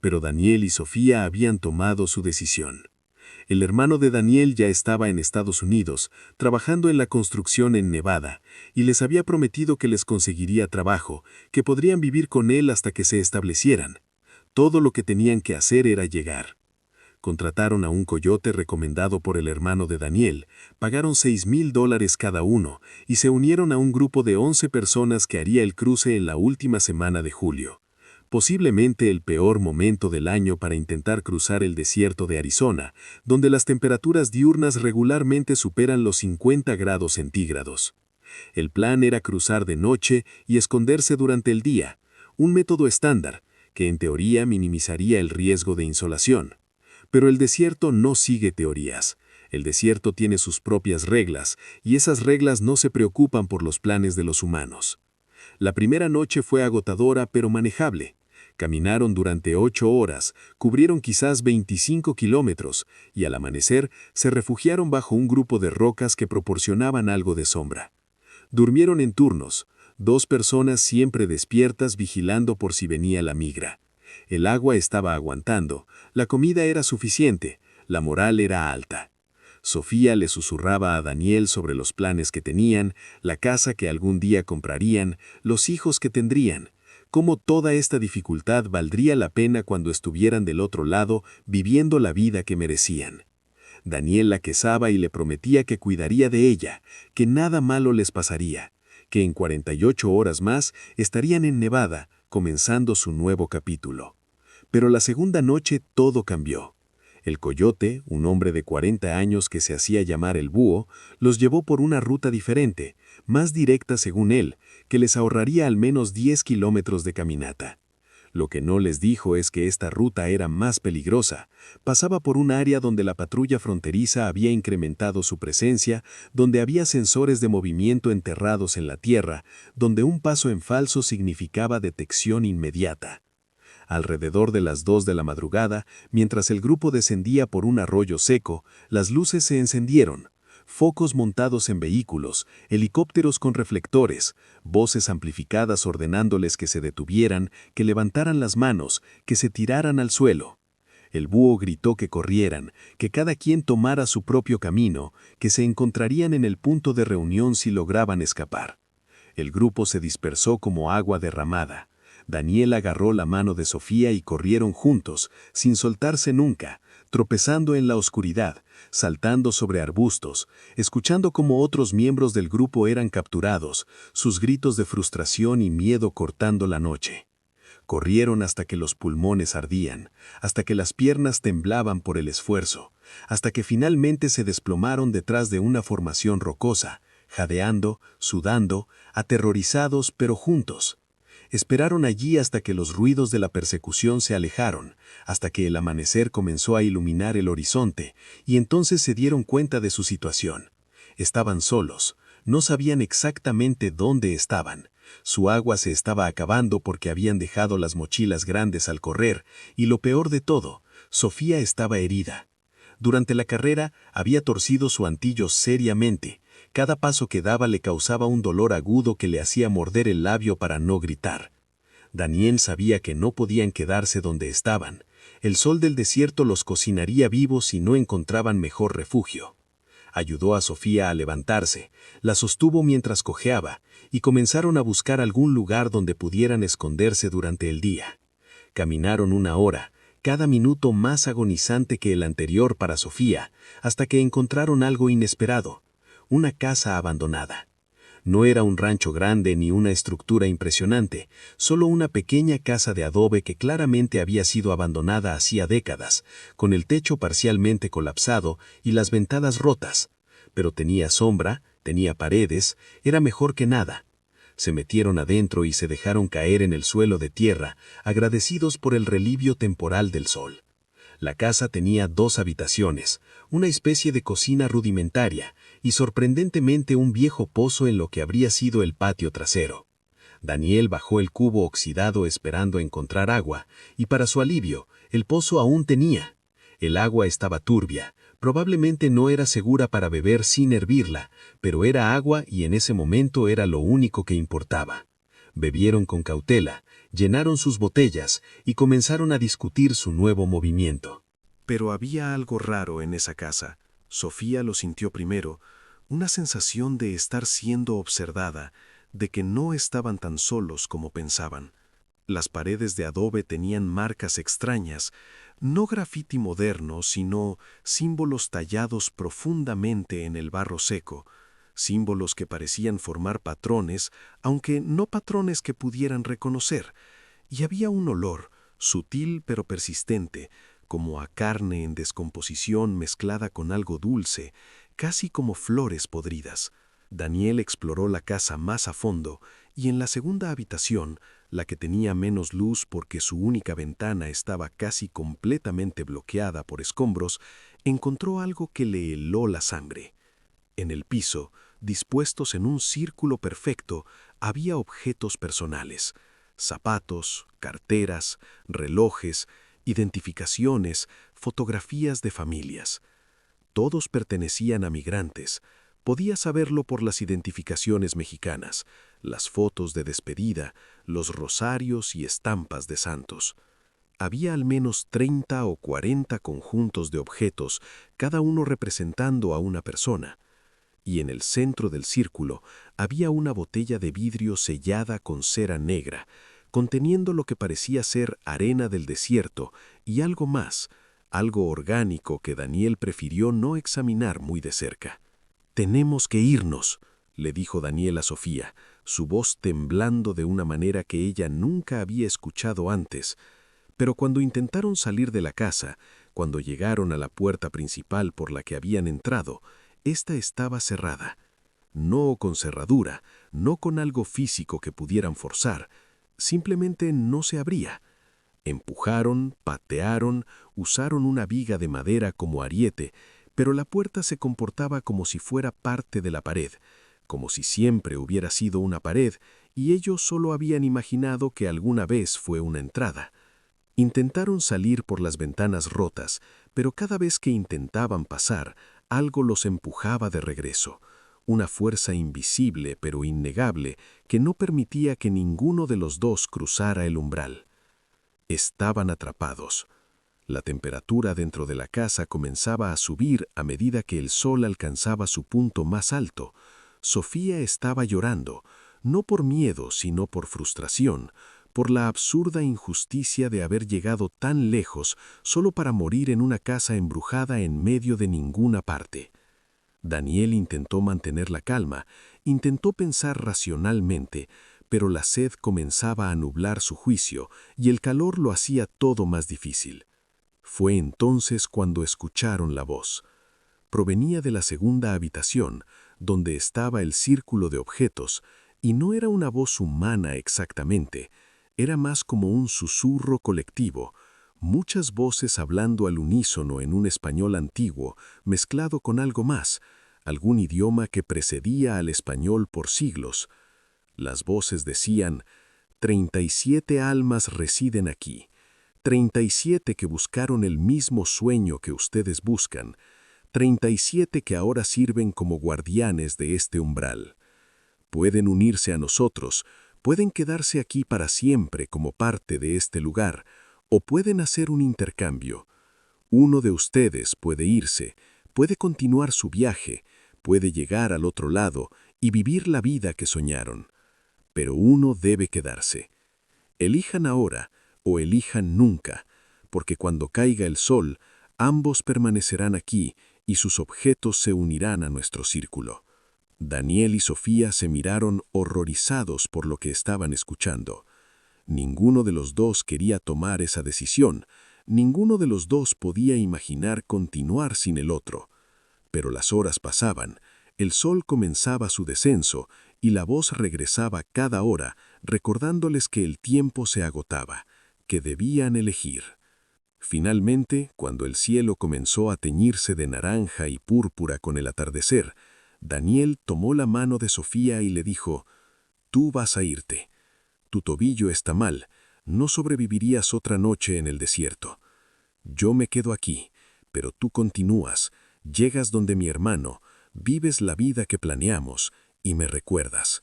Pero Daniel y Sofía habían tomado su decisión. El hermano de Daniel ya estaba en Estados Unidos, trabajando en la construcción en Nevada, y les había prometido que les conseguiría trabajo, que podrían vivir con él hasta que se establecieran. Todo lo que tenían que hacer era llegar. Contrataron a un coyote recomendado por el hermano de Daniel, pagaron $6,000 cada uno y se unieron a un grupo de 11 personas que haría el cruce en la última semana de julio. Posiblemente el peor momento del año para intentar cruzar el desierto de Arizona, donde las temperaturas diurnas regularmente superan los 50 grados centígrados. El plan era cruzar de noche y esconderse durante el día, un método estándar, que en teoría minimizaría el riesgo de insolación. Pero el desierto no sigue teorías. El desierto tiene sus propias reglas, y esas reglas no se preocupan por los planes de los humanos. La primera noche fue agotadora pero manejable. Caminaron durante 8 horas, cubrieron quizás 25 kilómetros, y al amanecer se refugiaron bajo un grupo de rocas que proporcionaban algo de sombra. Durmieron en turnos, 2 personas siempre despiertas vigilando por si venía la migra. El agua estaba aguantando, la comida era suficiente, la moral era alta. Sofía le susurraba a Daniel sobre los planes que tenían, la casa que algún día comprarían, los hijos que tendrían, cómo toda esta dificultad valdría la pena cuando estuvieran del otro lado viviendo la vida que merecían. Daniel la quesaba y le prometía que cuidaría de ella, que nada malo les pasaría, que en 48 horas más estarían en Nevada, comenzando su nuevo capítulo. Pero la segunda noche todo cambió. El coyote, un hombre de 40 años que se hacía llamar el Búho, los llevó por una ruta diferente, más directa según él, que les ahorraría al menos 10 kilómetros de caminata. Lo que no les dijo es que esta ruta era más peligrosa. Pasaba por un área donde la patrulla fronteriza había incrementado su presencia, donde había sensores de movimiento enterrados en la tierra, donde un paso en falso significaba detección inmediata. Alrededor de las 2 de la madrugada, mientras el grupo descendía por un arroyo seco, las luces se encendieron. Focos montados en vehículos, helicópteros con reflectores, voces amplificadas ordenándoles que se detuvieran, que levantaran las manos, que se tiraran al suelo. El búho gritó que corrieran, que cada quien tomara su propio camino, que se encontrarían en el punto de reunión si lograban escapar. El grupo se dispersó como agua derramada. Daniel agarró la mano de Sofía y corrieron juntos, sin soltarse nunca, tropezando en la oscuridad, saltando sobre arbustos, escuchando cómo otros miembros del grupo eran capturados, sus gritos de frustración y miedo cortando la noche. Corrieron hasta que los pulmones ardían, hasta que las piernas temblaban por el esfuerzo, hasta que finalmente se desplomaron detrás de una formación rocosa, jadeando, sudando, aterrorizados pero juntos. Esperaron allí hasta que los ruidos de la persecución se alejaron, hasta que el amanecer comenzó a iluminar el horizonte, y entonces se dieron cuenta de su situación. Estaban solos, no sabían exactamente dónde estaban. Su agua se estaba acabando porque habían dejado las mochilas grandes al correr, y lo peor de todo, Sofía estaba herida. Durante la carrera había torcido su antillo seriamente. Cada paso que daba le causaba un dolor agudo que le hacía morder el labio para no gritar. Daniel sabía que no podían quedarse donde estaban. El sol del desierto los cocinaría vivos si no encontraban mejor refugio. Ayudó a Sofía a levantarse, la sostuvo mientras cojeaba, y comenzaron a buscar algún lugar donde pudieran esconderse durante el día. Caminaron 1 hora, cada minuto más agonizante que el anterior para Sofía, hasta que encontraron algo inesperado. Una casa abandonada. No era un rancho grande ni una estructura impresionante, solo una pequeña casa de adobe que claramente había sido abandonada hacía décadas, con el techo parcialmente colapsado y las ventanas rotas. Pero tenía sombra, tenía paredes, era mejor que nada. Se metieron adentro y se dejaron caer en el suelo de tierra, agradecidos por el relivio temporal del sol. La casa tenía 2 habitaciones, una especie de cocina rudimentaria y sorprendentemente un viejo pozo en lo que habría sido el patio trasero. Daniel bajó el cubo oxidado esperando encontrar agua, y para su alivio, el pozo aún tenía. El agua estaba turbia, probablemente no era segura para beber sin hervirla, pero era agua y en ese momento era lo único que importaba. Bebieron con cautela, llenaron sus botellas y comenzaron a discutir su nuevo movimiento. Pero había algo raro en esa casa. Sofía lo sintió primero, una sensación de estar siendo observada, de que no estaban tan solos como pensaban. Las paredes de adobe tenían marcas extrañas, no grafiti moderno, sino símbolos tallados profundamente en el barro seco, símbolos que parecían formar patrones, aunque no patrones que pudieran reconocer, y había un olor, sutil pero persistente, como a carne en descomposición mezclada con algo dulce, casi como flores podridas. Daniel exploró la casa más a fondo y en la segunda habitación, la que tenía menos luz porque su única ventana estaba casi completamente bloqueada por escombros, encontró algo que le heló la sangre. En el piso, dispuestos en un círculo perfecto, había objetos personales: zapatos, carteras, relojes, identificaciones, fotografías de familias. Todos pertenecían a migrantes. Podía saberlo por las identificaciones mexicanas, las fotos de despedida, los rosarios y estampas de santos. Había al menos 30 o 40 conjuntos de objetos, cada uno representando a una persona. Y en el centro del círculo había una botella de vidrio sellada con cera negra, conteniendo lo que parecía ser arena del desierto y algo más, algo orgánico que Daniel prefirió no examinar muy de cerca. «Tenemos que irnos», le dijo Daniel a Sofía, su voz temblando de una manera que ella nunca había escuchado antes. Pero cuando intentaron salir de la casa, cuando llegaron a la puerta principal por la que habían entrado, esta estaba cerrada. No con cerradura, no con algo físico que pudieran forzar, simplemente no se abría. Empujaron, patearon, usaron una viga de madera como ariete, pero la puerta se comportaba como si fuera parte de la pared, como si siempre hubiera sido una pared y ellos solo habían imaginado que alguna vez fue una entrada. Intentaron salir por las ventanas rotas, pero cada vez que intentaban pasar, algo los empujaba de regreso, una fuerza invisible pero innegable que no permitía que ninguno de los dos cruzara el umbral. Estaban atrapados. La temperatura dentro de la casa comenzaba a subir a medida que el sol alcanzaba su punto más alto. Sofía estaba llorando, no por miedo, sino por frustración, por la absurda injusticia de haber llegado tan lejos solo para morir en una casa embrujada en medio de ninguna parte. Daniel intentó mantener la calma, intentó pensar racionalmente, pero la sed comenzaba a nublar su juicio y el calor lo hacía todo más difícil. Fue entonces cuando escucharon la voz. Provenía de la segunda habitación, donde estaba el círculo de objetos, y no era una voz humana exactamente, era más como un susurro colectivo, muchas voces hablando al unísono en un español antiguo, mezclado con algo más, algún idioma que precedía al español por siglos. Las voces decían: 37 almas residen aquí, 37 que buscaron el mismo sueño que ustedes buscan, 37 que ahora sirven como guardianes de este umbral. Pueden unirse a nosotros, pueden quedarse aquí para siempre como parte de este lugar, o pueden hacer un intercambio. Uno de ustedes puede irse, puede continuar su viaje, puede llegar al otro lado y vivir la vida que soñaron. Pero uno debe quedarse. Elijan ahora o elijan nunca, porque cuando caiga el sol, ambos permanecerán aquí y sus objetos se unirán a nuestro círculo. Daniel y Sofía se miraron horrorizados por lo que estaban escuchando. Ninguno de los dos quería tomar esa decisión, ninguno de los dos podía imaginar continuar sin el otro. Pero las horas pasaban, el sol comenzaba su descenso y la voz regresaba cada hora, recordándoles que el tiempo se agotaba, que debían elegir. Finalmente, cuando el cielo comenzó a teñirse de naranja y púrpura con el atardecer, Daniel tomó la mano de Sofía y le dijo: «Tú vas a irte. Tu tobillo está mal, no sobrevivirías otra noche en el desierto. Yo me quedo aquí, pero tú continúas, llegas donde mi hermano, vives la vida que planeamos y me recuerdas».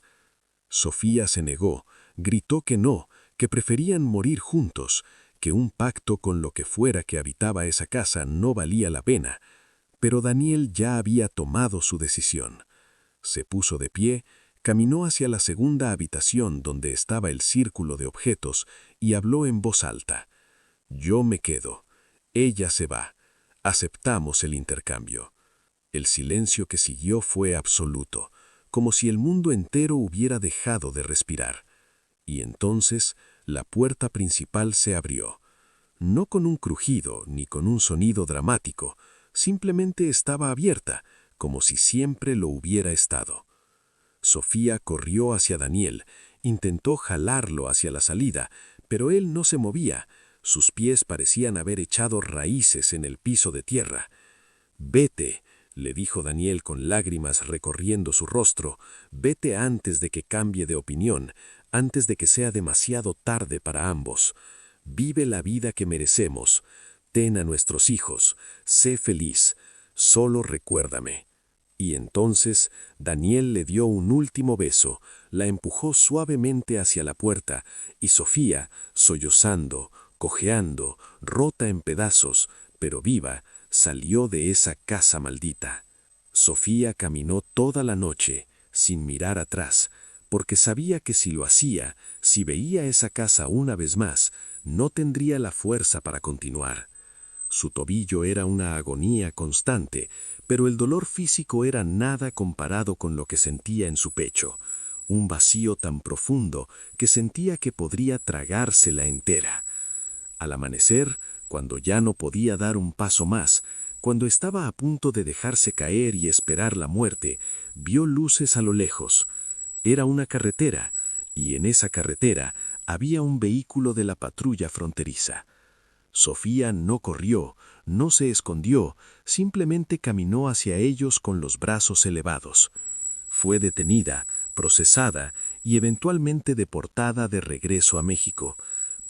Sofía se negó, gritó que no, que preferían morir juntos, que un pacto con lo que fuera que habitaba esa casa no valía la pena, pero Daniel ya había tomado su decisión. Se puso de pie, caminó hacia la segunda habitación donde estaba el círculo de objetos y habló en voz alta. Yo me quedo. Ella se va. Aceptamos el intercambio. El silencio que siguió fue absoluto, como si el mundo entero hubiera dejado de respirar. Y entonces la puerta principal se abrió. No con un crujido ni con un sonido dramático, simplemente estaba abierta, como si siempre lo hubiera estado. Sofía corrió hacia Daniel, intentó jalarlo hacia la salida, pero él no se movía. Sus pies parecían haber echado raíces en el piso de tierra. «Vete», le dijo Daniel con lágrimas recorriendo su rostro, «vete antes de que cambie de opinión, antes de que sea demasiado tarde para ambos. Vive la vida que merecemos. Ten a nuestros hijos. Sé feliz. Solo recuérdame». Y entonces Daniel le dio un último beso, la empujó suavemente hacia la puerta, y Sofía, sollozando, cojeando, rota en pedazos, pero viva, salió de esa casa maldita. Sofía caminó toda la noche, sin mirar atrás, porque sabía que si lo hacía, si veía esa casa una vez más, no tendría la fuerza para continuar. Su tobillo era una agonía constante, pero el dolor físico era nada comparado con lo que sentía en su pecho, un vacío tan profundo que sentía que podría tragársela entera. Al amanecer, cuando ya no podía dar un paso más, cuando estaba a punto de dejarse caer y esperar la muerte, vio luces a lo lejos. Era una carretera, y en esa carretera había un vehículo de la patrulla fronteriza. Sofía no corrió, no se escondió, simplemente caminó hacia ellos con los brazos elevados. Fue detenida, procesada y eventualmente deportada de regreso a México.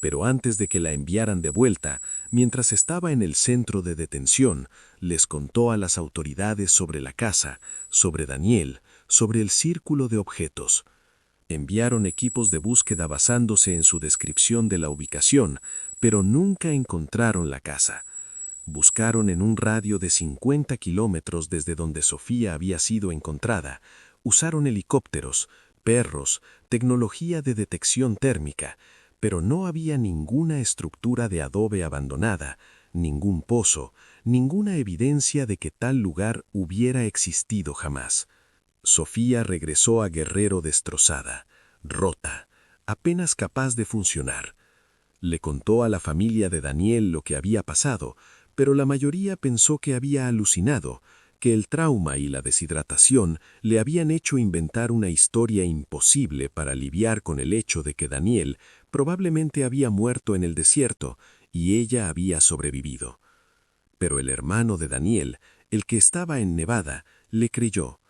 Pero antes de que la enviaran de vuelta, mientras estaba en el centro de detención, les contó a las autoridades sobre la casa, sobre Daniel, sobre el círculo de objetos. Enviaron equipos de búsqueda basándose en su descripción de la ubicación, pero nunca encontraron la casa. Buscaron en un radio de 50 kilómetros desde donde Sofía había sido encontrada. Usaron helicópteros, perros, tecnología de detección térmica, pero no había ninguna estructura de adobe abandonada, ningún pozo, ninguna evidencia de que tal lugar hubiera existido jamás. Sofía regresó a Guerrero destrozada, rota, apenas capaz de funcionar. Le contó a la familia de Daniel lo que había pasado, pero la mayoría pensó que había alucinado, que el trauma y la deshidratación le habían hecho inventar una historia imposible para lidiar con el hecho de que Daniel probablemente había muerto en el desierto y ella había sobrevivido. Pero el hermano de Daniel, el que estaba en Nevada, le creyó.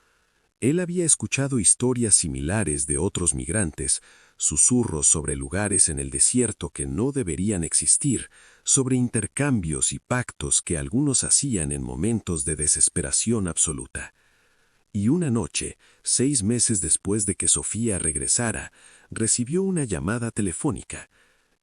Él había escuchado historias similares de otros migrantes, susurros sobre lugares en el desierto que no deberían existir, sobre intercambios y pactos que algunos hacían en momentos de desesperación absoluta. Y una noche, 6 meses después de que Sofía regresara, recibió una llamada telefónica.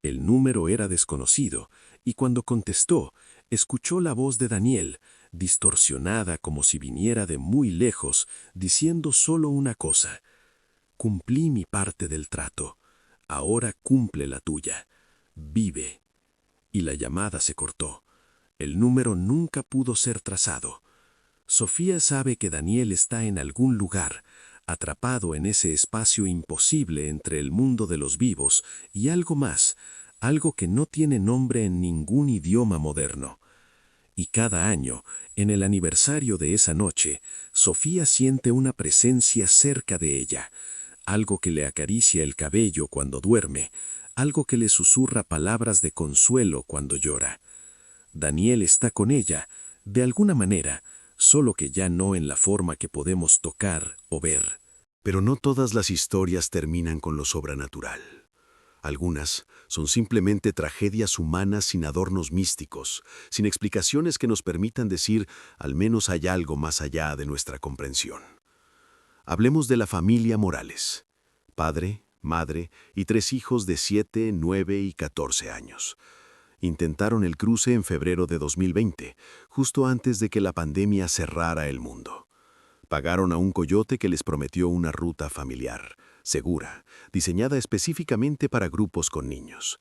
El número era desconocido, y cuando contestó, escuchó la voz de Daniel, distorsionada como si viniera de muy lejos, diciendo solo una cosa: «Cumplí mi parte del trato. Ahora cumple la tuya. Vive». Y la llamada se cortó. El número nunca pudo ser trazado. Sofía sabe que Daniel está en algún lugar, atrapado en ese espacio imposible entre el mundo de los vivos y algo más, algo que no tiene nombre en ningún idioma moderno. Y cada año, en el aniversario de esa noche, Sofía siente una presencia cerca de ella, algo que le acaricia el cabello cuando duerme, algo que le susurra palabras de consuelo cuando llora. Daniel está con ella, de alguna manera, solo que ya no en la forma que podemos tocar o ver. Pero no todas las historias terminan con lo sobrenatural. Algunas son simplemente tragedias humanas sin adornos místicos, sin explicaciones que nos permitan decir al menos hay algo más allá de nuestra comprensión. Hablemos de la familia Morales. Padre, madre y 3 hijos de 7, 9 y 14 años. Intentaron el cruce en febrero de 2020, justo antes de que la pandemia cerrara el mundo. Pagaron a un coyote que les prometió una ruta familiar, segura, diseñada específicamente para grupos con niños.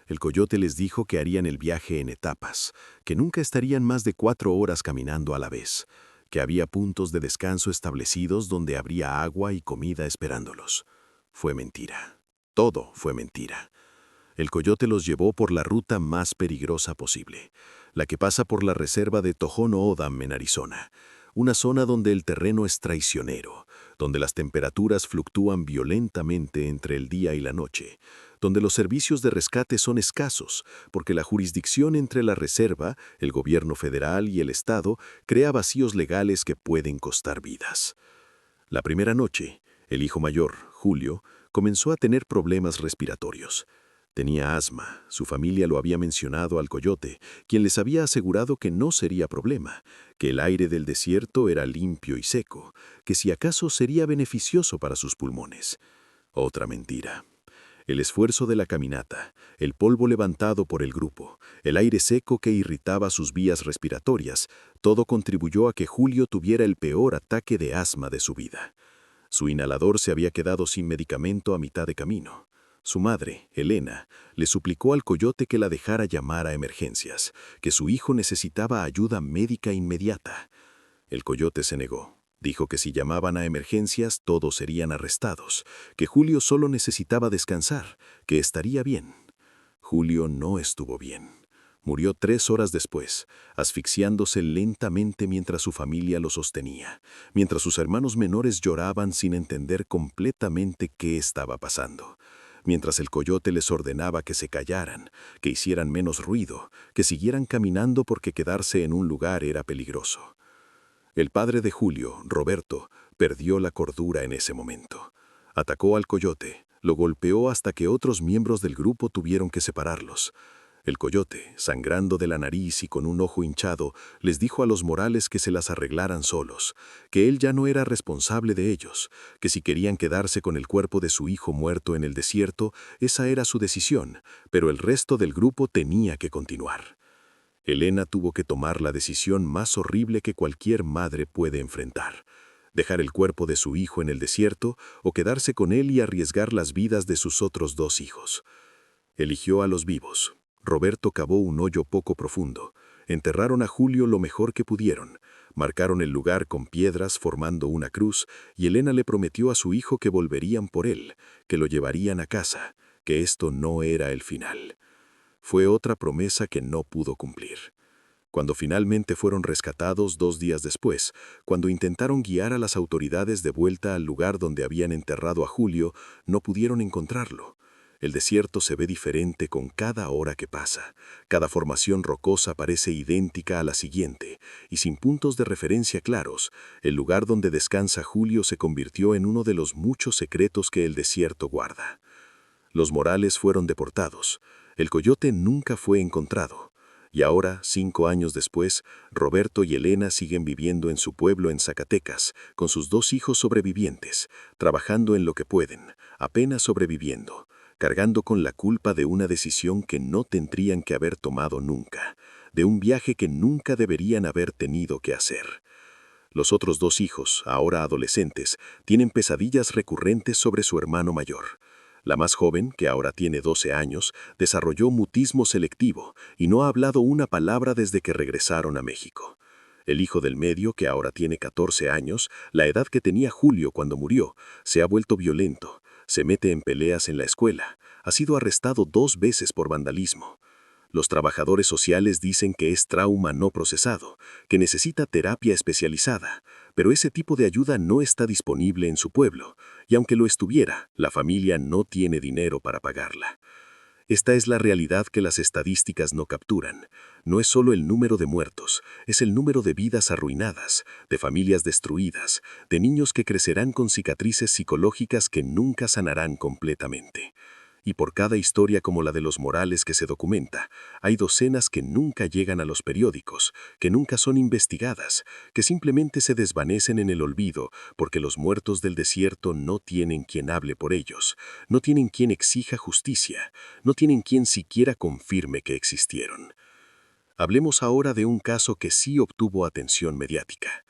El coyote les dijo que harían el viaje en etapas, que nunca estarían más de 4 horas caminando a la vez, que había puntos de descanso establecidos donde habría agua y comida esperándolos. Fue mentira. Todo fue mentira. El coyote los llevó por la ruta más peligrosa posible, la que pasa por la reserva de Tohono O'odham en Arizona, una zona donde el terreno es traicionero, donde las temperaturas fluctúan violentamente entre el día y la noche, donde los servicios de rescate son escasos, porque la jurisdicción entre la reserva, el gobierno federal y el estado crea vacíos legales que pueden costar vidas. La primera noche, el hijo mayor, Julio, comenzó a tener problemas respiratorios. Tenía asma, su familia lo había mencionado al coyote, quien les había asegurado que no sería problema, que el aire del desierto era limpio y seco, que si acaso sería beneficioso para sus pulmones. Otra mentira. El esfuerzo de la caminata, el polvo levantado por el grupo, el aire seco que irritaba sus vías respiratorias, todo contribuyó a que Julio tuviera el peor ataque de asma de su vida. Su inhalador se había quedado sin medicamento a mitad de camino. Su madre, Elena, le suplicó al coyote que la dejara llamar a emergencias, que su hijo necesitaba ayuda médica inmediata. El coyote se negó. Dijo que si llamaban a emergencias todos serían arrestados, que Julio solo necesitaba descansar, que estaría bien. Julio no estuvo bien. Murió 3 horas después, asfixiándose lentamente mientras su familia lo sostenía, mientras sus hermanos menores lloraban sin entender completamente qué estaba pasando. Mientras el coyote les ordenaba que se callaran, que hicieran menos ruido, que siguieran caminando porque quedarse en un lugar era peligroso. El padre de Julio, Roberto, perdió la cordura en ese momento. Atacó al coyote, lo golpeó hasta que otros miembros del grupo tuvieron que separarlos. El coyote, sangrando de la nariz y con un ojo hinchado, les dijo a los Morales que se las arreglaran solos, que él ya no era responsable de ellos, que si querían quedarse con el cuerpo de su hijo muerto en el desierto, esa era su decisión, pero el resto del grupo tenía que continuar. Elena tuvo que tomar la decisión más horrible que cualquier madre puede enfrentar: dejar el cuerpo de su hijo en el desierto o quedarse con él y arriesgar las vidas de sus otros 2 hijos. Eligió a los vivos. Roberto cavó un hoyo poco profundo. Enterraron a Julio lo mejor que pudieron. Marcaron el lugar con piedras formando una cruz y Elena le prometió a su hijo que volverían por él, que lo llevarían a casa, que esto no era el final. Fue otra promesa que no pudo cumplir. Cuando finalmente fueron rescatados 2 días después, cuando intentaron guiar a las autoridades de vuelta al lugar donde habían enterrado a Julio, no pudieron encontrarlo. El desierto se ve diferente con cada hora que pasa. Cada formación rocosa parece idéntica a la siguiente, y sin puntos de referencia claros, el lugar donde descansa Julio se convirtió en uno de los muchos secretos que el desierto guarda. Los Morales fueron deportados. El coyote nunca fue encontrado. Y ahora, 5 años después, Roberto y Elena siguen viviendo en su pueblo en Zacatecas, con sus 2 hijos sobrevivientes, trabajando en lo que pueden, apenas sobreviviendo, cargando con la culpa de una decisión que no tendrían que haber tomado nunca, de un viaje que nunca deberían haber tenido que hacer. Los otros 2 hijos, ahora adolescentes, tienen pesadillas recurrentes sobre su hermano mayor. La más joven, que ahora tiene 12 años, desarrolló mutismo selectivo y no ha hablado una palabra desde que regresaron a México. El hijo del medio, que ahora tiene 14 años, la edad que tenía Julio cuando murió, se ha vuelto violento, se mete en peleas en la escuela, ha sido arrestado 2 veces por vandalismo. Los trabajadores sociales dicen que es trauma no procesado, que necesita terapia especializada, pero ese tipo de ayuda no está disponible en su pueblo, y aunque lo estuviera, la familia no tiene dinero para pagarla. Esta es la realidad que las estadísticas no capturan. No es solo el número de muertos, es el número de vidas arruinadas, de familias destruidas, de niños que crecerán con cicatrices psicológicas que nunca sanarán completamente. Y por cada historia como la de los Morales que se documenta, hay docenas que nunca llegan a los periódicos, que nunca son investigadas, que simplemente se desvanecen en el olvido porque los muertos del desierto no tienen quien hable por ellos, no tienen quien exija justicia, no tienen quien siquiera confirme que existieron. Hablemos ahora de un caso que sí obtuvo atención mediática.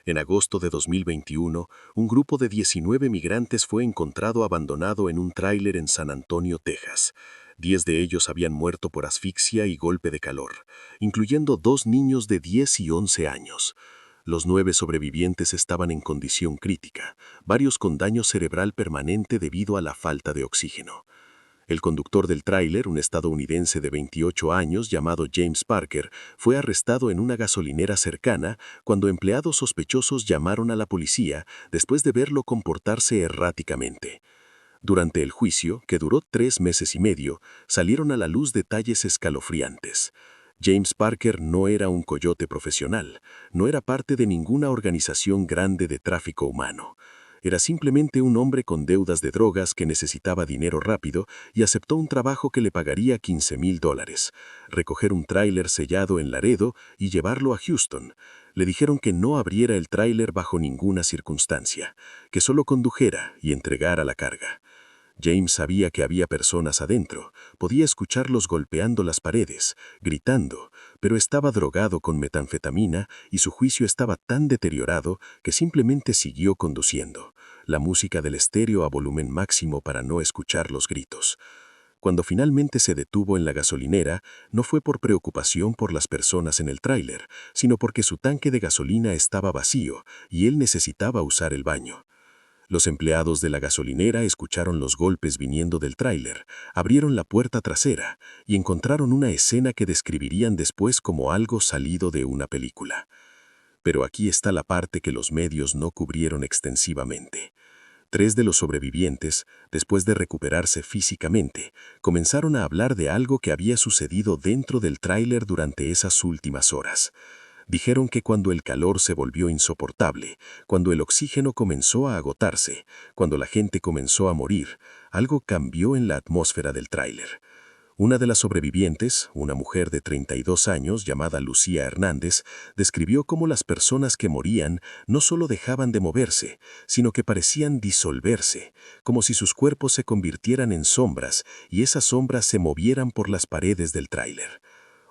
En agosto de 2021, un grupo de 19 migrantes fue encontrado abandonado en un tráiler en San Antonio, Texas. 10 de ellos habían muerto por asfixia y golpe de calor, incluyendo 2 niños de 10 y 11 años. Los 9 sobrevivientes estaban en condición crítica, varios con daño cerebral permanente debido a la falta de oxígeno. El conductor del tráiler, un estadounidense de 28 años llamado James Parker, fue arrestado en una gasolinera cercana cuando empleados sospechosos llamaron a la policía después de verlo comportarse erráticamente. Durante el juicio, que duró 3 meses y medio, salieron a la luz detalles escalofriantes. James Parker no era un coyote profesional, no era parte de ninguna organización grande de tráfico humano. Era simplemente un hombre con deudas de drogas que necesitaba dinero rápido y aceptó un trabajo que le pagaría $15,000, recoger un tráiler sellado en Laredo y llevarlo a Houston. Le dijeron que no abriera el tráiler bajo ninguna circunstancia, que solo condujera y entregara la carga. James sabía que había personas adentro, podía escucharlos golpeando las paredes, gritando, pero estaba drogado con metanfetamina y su juicio estaba tan deteriorado que simplemente siguió conduciendo, la música del estéreo a volumen máximo para no escuchar los gritos. Cuando finalmente se detuvo en la gasolinera, no fue por preocupación por las personas en el tráiler, sino porque su tanque de gasolina estaba vacío y él necesitaba usar el baño. Los empleados de la gasolinera escucharon los golpes viniendo del tráiler, abrieron la puerta trasera y encontraron una escena que describirían después como algo salido de una película. Pero aquí está la parte que los medios no cubrieron extensivamente. 3 de los sobrevivientes, después de recuperarse físicamente, comenzaron a hablar de algo que había sucedido dentro del tráiler durante esas últimas horas. Dijeron que cuando el calor se volvió insoportable, cuando el oxígeno comenzó a agotarse, cuando la gente comenzó a morir, algo cambió en la atmósfera del tráiler. Una de las sobrevivientes, una mujer de 32 años llamada Lucía Hernández, describió cómo las personas que morían no solo dejaban de moverse, sino que parecían disolverse, como si sus cuerpos se convirtieran en sombras y esas sombras se movieran por las paredes del tráiler.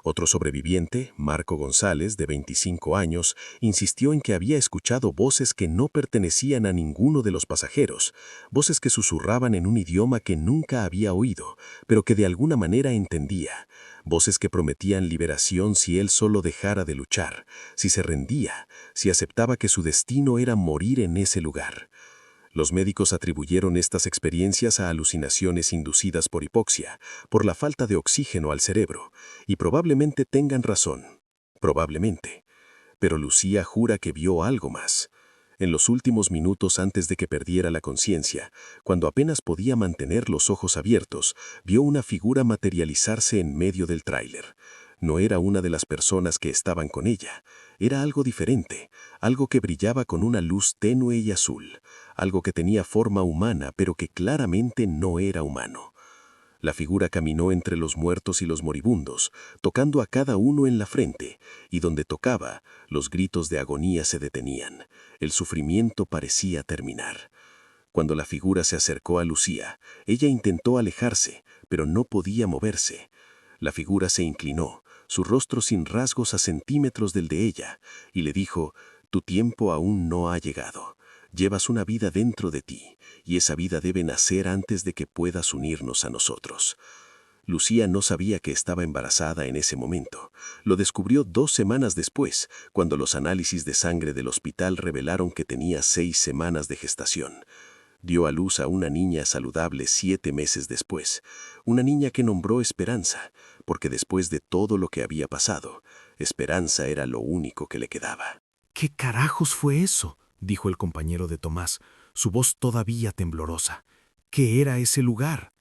Otro sobreviviente, Marco González, de 25 años, insistió en que había escuchado voces que no pertenecían a ninguno de los pasajeros, voces que susurraban en un idioma que nunca había oído, pero que de alguna manera entendía, voces que prometían liberación si él solo dejara de luchar, si se rendía, si aceptaba que su destino era morir en ese lugar. Los médicos atribuyeron estas experiencias a alucinaciones inducidas por hipoxia, por la falta de oxígeno al cerebro, y probablemente tengan razón. Probablemente. Pero Lucía jura que vio algo más. En los últimos minutos antes de que perdiera la conciencia, cuando apenas podía mantener los ojos abiertos, vio una figura materializarse en medio del tráiler. No era una de las personas que estaban con ella. Era algo diferente, algo que brillaba con una luz tenue y azul, algo que tenía forma humana, pero que claramente no era humano. La figura caminó entre los muertos y los moribundos, tocando a cada uno en la frente, y donde tocaba, los gritos de agonía se detenían. El sufrimiento parecía terminar. Cuando la figura se acercó a Lucía, ella intentó alejarse, pero no podía moverse. La figura se inclinó, su rostro sin rasgos a centímetros del de ella, y le dijo: «Tu tiempo aún no ha llegado. Llevas una vida dentro de ti, y esa vida debe nacer antes de que puedas unirnos a nosotros». Lucía no sabía que estaba embarazada en ese momento. Lo descubrió 2 semanas después, cuando los análisis de sangre del hospital revelaron que tenía 6 semanas de gestación. Dio a luz a una niña saludable 7 meses después, una niña que nombró Esperanza, porque después de todo lo que había pasado, Esperanza era lo único que le quedaba. ¿Qué carajos fue eso?, dijo el compañero de Tomás, su voz todavía temblorosa. ¿Qué era ese lugar?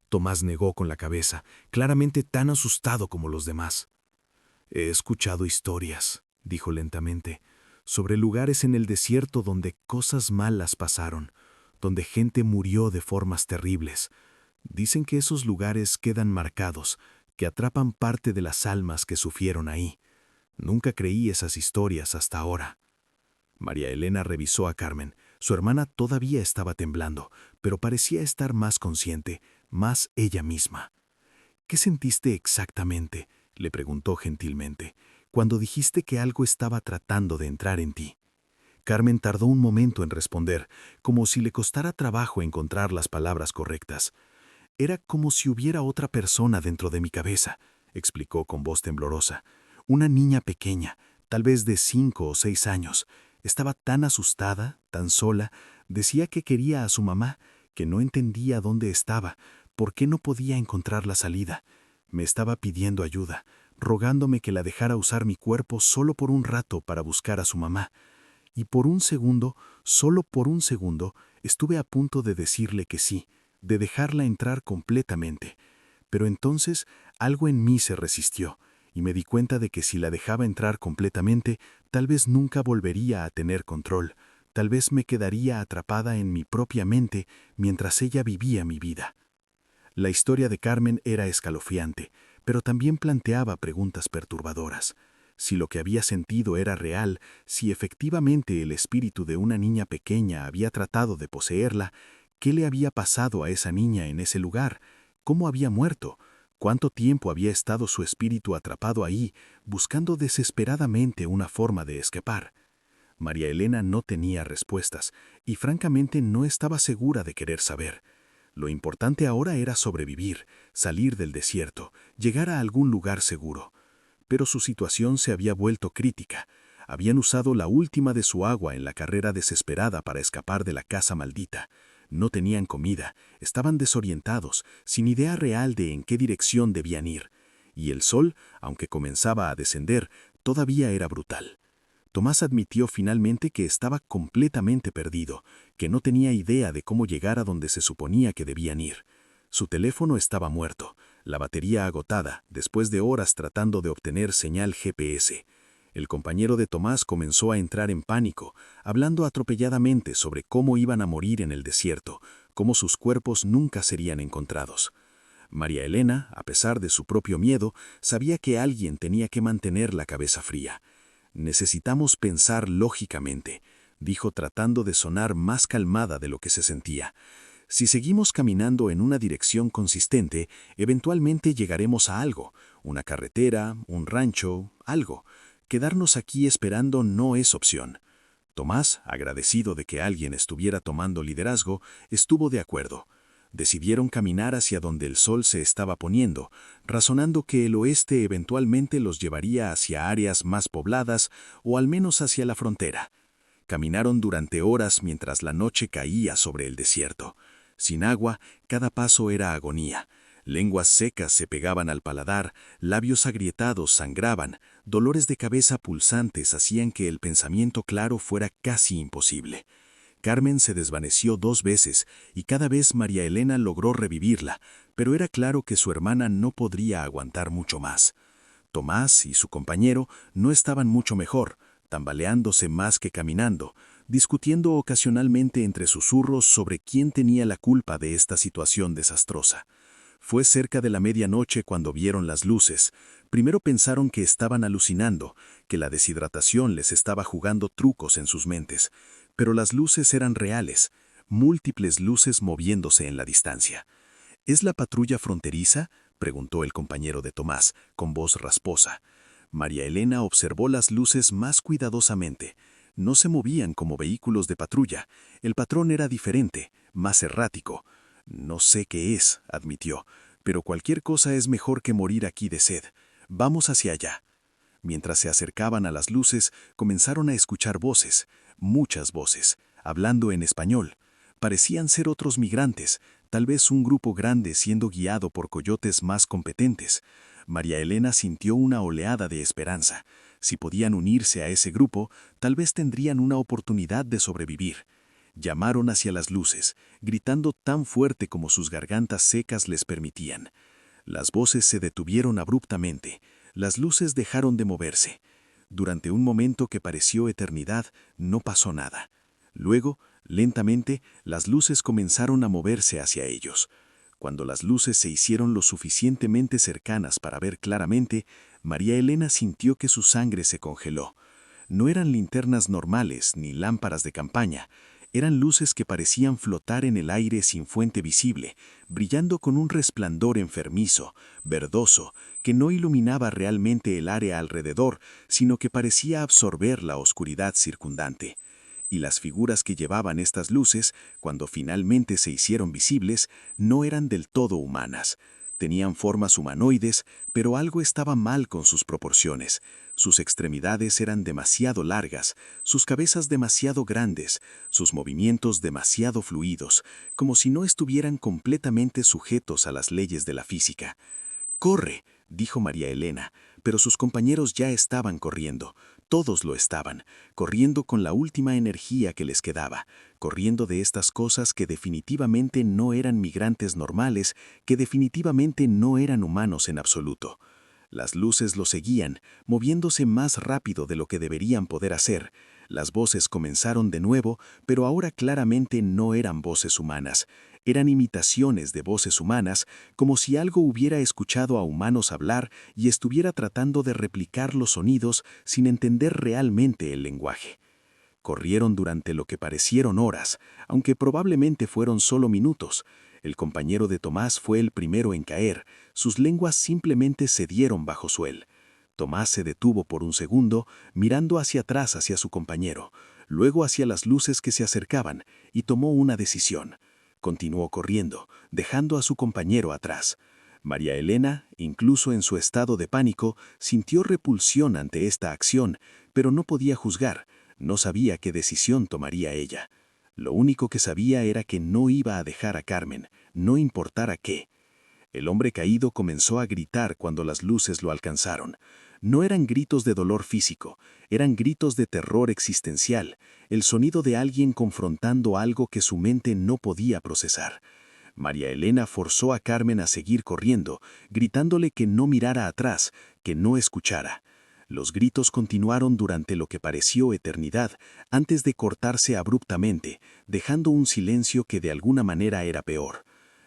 Tomás negó con la cabeza, claramente tan asustado como los demás. He escuchado historias, dijo lentamente, sobre lugares en el desierto donde cosas malas pasaron, donde gente murió de formas terribles. Dicen que esos lugares quedan marcados, que atrapan parte de las almas que sufrieron ahí. Nunca creí esas historias hasta ahora. María Elena revisó a Carmen. Su hermana todavía estaba temblando, pero parecía estar más consciente, más ella misma. ¿Qué sentiste exactamente?, le preguntó gentilmente, cuando dijiste que algo estaba tratando de entrar en ti. Carmen tardó un momento en responder, como si le costara trabajo encontrar las palabras correctas. Era como si hubiera otra persona dentro de mi cabeza, explicó con voz temblorosa. Una niña pequeña, tal vez de 5 o 6 años. Estaba tan asustada, tan sola, decía que quería a su mamá, que no entendía dónde estaba, por qué no podía encontrar la salida. Me estaba pidiendo ayuda, rogándome que la dejara usar mi cuerpo solo por un rato para buscar a su mamá. Y por un segundo, solo por un segundo, estuve a punto de decirle que sí, de dejarla entrar completamente. Pero entonces algo en mí se resistió, y me di cuenta de que si la dejaba entrar completamente, tal vez nunca volvería a tener control, tal vez me quedaría atrapada en mi propia mente mientras ella vivía mi vida. La historia de Carmen era escalofriante, pero también planteaba preguntas perturbadoras. Si lo que había sentido era real, si efectivamente el espíritu de una niña pequeña había tratado de poseerla, ¿qué le había pasado a esa niña en ese lugar? ¿Cómo había muerto? ¿Cuánto tiempo había estado su espíritu atrapado ahí, buscando desesperadamente una forma de escapar? María Elena no tenía respuestas, y francamente no estaba segura de querer saber. Lo importante ahora era sobrevivir, salir del desierto, llegar a algún lugar seguro. Pero su situación se había vuelto crítica. Habían usado la última de su agua en la carrera desesperada para escapar de la casa maldita. No tenían comida, estaban desorientados, sin idea real de en qué dirección debían ir. Y el sol, aunque comenzaba a descender, todavía era brutal. Tomás admitió finalmente que estaba completamente perdido, que no tenía idea de cómo llegar a donde se suponía que debían ir. Su teléfono estaba muerto, la batería agotada, después de horas tratando de obtener señal GPS. El compañero de Tomás comenzó a entrar en pánico, hablando atropelladamente sobre cómo iban a morir en el desierto, cómo sus cuerpos nunca serían encontrados. María Elena, a pesar de su propio miedo, sabía que alguien tenía que mantener la cabeza fría. Necesitamos pensar lógicamente, dijo tratando de sonar más calmada de lo que se sentía. Si seguimos caminando en una dirección consistente, eventualmente llegaremos a algo, una carretera, un rancho, algo. Quedarnos aquí esperando no es opción. Tomás, agradecido de que alguien estuviera tomando liderazgo, estuvo de acuerdo. Decidieron caminar hacia donde el sol se estaba poniendo, razonando que el oeste eventualmente los llevaría hacia áreas más pobladas o al menos hacia la frontera. Caminaron durante horas mientras la noche caía sobre el desierto. Sin agua, cada paso era agonía. Lenguas secas se pegaban al paladar, labios agrietados sangraban, dolores de cabeza pulsantes hacían que el pensamiento claro fuera casi imposible. Carmen se desvaneció 2 veces y cada vez María Elena logró revivirla, pero era claro que su hermana no podría aguantar mucho más. Tomás y su compañero no estaban mucho mejor, tambaleándose más que caminando, discutiendo ocasionalmente entre susurros sobre quién tenía la culpa de esta situación desastrosa. Fue cerca de la medianoche cuando vieron las luces. Primero pensaron que estaban alucinando, que la deshidratación les estaba jugando trucos en sus mentes. Pero las luces eran reales, múltiples luces moviéndose en la distancia. ¿Es la patrulla fronteriza?, preguntó el compañero de Tomás, con voz rasposa. María Elena observó las luces más cuidadosamente. No se movían como vehículos de patrulla. El patrón era diferente, más errático. No sé qué es, admitió, pero cualquier cosa es mejor que morir aquí de sed. Vamos hacia allá. Mientras se acercaban a las luces, comenzaron a escuchar voces, muchas voces, hablando en español. Parecían ser otros migrantes, tal vez un grupo grande siendo guiado por coyotes más competentes. María Elena sintió una oleada de esperanza. Si podían unirse a ese grupo, tal vez tendrían una oportunidad de sobrevivir. Llamaron hacia las luces, gritando tan fuerte como sus gargantas secas les permitían. Las voces se detuvieron abruptamente. Las luces dejaron de moverse. Durante un momento que pareció eternidad, no pasó nada. Luego, lentamente, las luces comenzaron a moverse hacia ellos. Cuando las luces se hicieron lo suficientemente cercanas para ver claramente, María Elena sintió que su sangre se congeló. No eran linternas normales ni lámparas de campaña. Eran luces que parecían flotar en el aire sin fuente visible, brillando con un resplandor enfermizo, verdoso, que no iluminaba realmente el área alrededor, sino que parecía absorber la oscuridad circundante. Y las figuras que llevaban estas luces, cuando finalmente se hicieron visibles, no eran del todo humanas. Tenían formas humanoides, pero algo estaba mal con sus proporciones. Sus extremidades eran demasiado largas, sus cabezas demasiado grandes, sus movimientos demasiado fluidos, como si no estuvieran completamente sujetos a las leyes de la física. «¡Corre!», dijo María Elena, pero sus compañeros ya estaban corriendo. Todos lo estaban, corriendo con la última energía que les quedaba, corriendo de estas cosas que definitivamente no eran migrantes normales, que definitivamente no eran humanos en absoluto. Las luces lo seguían, moviéndose más rápido de lo que deberían poder hacer. Las voces comenzaron de nuevo, pero ahora claramente no eran voces humanas. Eran imitaciones de voces humanas, como si algo hubiera escuchado a humanos hablar y estuviera tratando de replicar los sonidos sin entender realmente el lenguaje. Corrieron durante lo que parecieron horas, aunque probablemente fueron solo minutos. El compañero de Tomás fue el primero en caer. Sus lenguas simplemente cedieron bajo su él. Tomás se detuvo por un segundo, mirando hacia atrás hacia su compañero, luego hacia las luces que se acercaban, y tomó una decisión. Continuó corriendo, dejando a su compañero atrás. María Elena, incluso en su estado de pánico, sintió repulsión ante esta acción, pero no podía juzgar, no sabía qué decisión tomaría ella. Lo único que sabía era que no iba a dejar a Carmen, no importara qué. El hombre caído comenzó a gritar cuando las luces lo alcanzaron. No eran gritos de dolor físico, eran gritos de terror existencial, el sonido de alguien confrontando algo que su mente no podía procesar. María Elena forzó a Carmen a seguir corriendo, gritándole que no mirara atrás, que no escuchara. Los gritos continuaron durante lo que pareció eternidad, antes de cortarse abruptamente, dejando un silencio que de alguna manera era peor.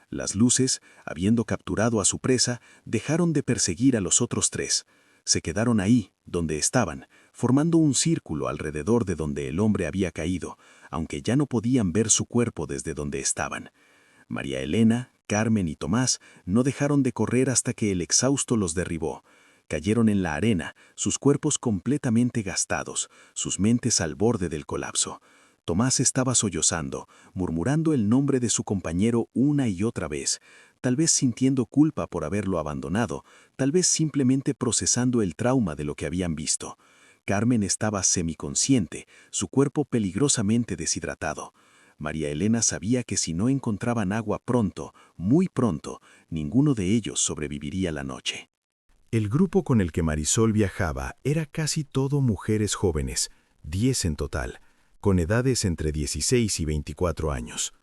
Las luces, habiendo capturado a su presa, dejaron de perseguir a los otros tres. Se quedaron ahí, donde estaban, formando un círculo alrededor de donde el hombre había caído, aunque ya no podían ver su cuerpo desde donde estaban. María Elena, Carmen y Tomás no dejaron de correr hasta que el exhausto los derribó. Cayeron en la arena, sus cuerpos completamente gastados, sus mentes al borde del colapso. Tomás estaba sollozando, murmurando el nombre de su compañero una y otra vez, tal vez sintiendo culpa por haberlo abandonado, tal vez simplemente procesando el trauma de lo que habían visto. Carmen estaba semiconsciente, su cuerpo peligrosamente deshidratado. María Elena sabía que si no encontraban agua pronto, muy pronto, ninguno de ellos sobreviviría la noche. El grupo con el que Marisol viajaba era casi todo mujeres jóvenes, 10 en total, con edades entre 16 y 24 años.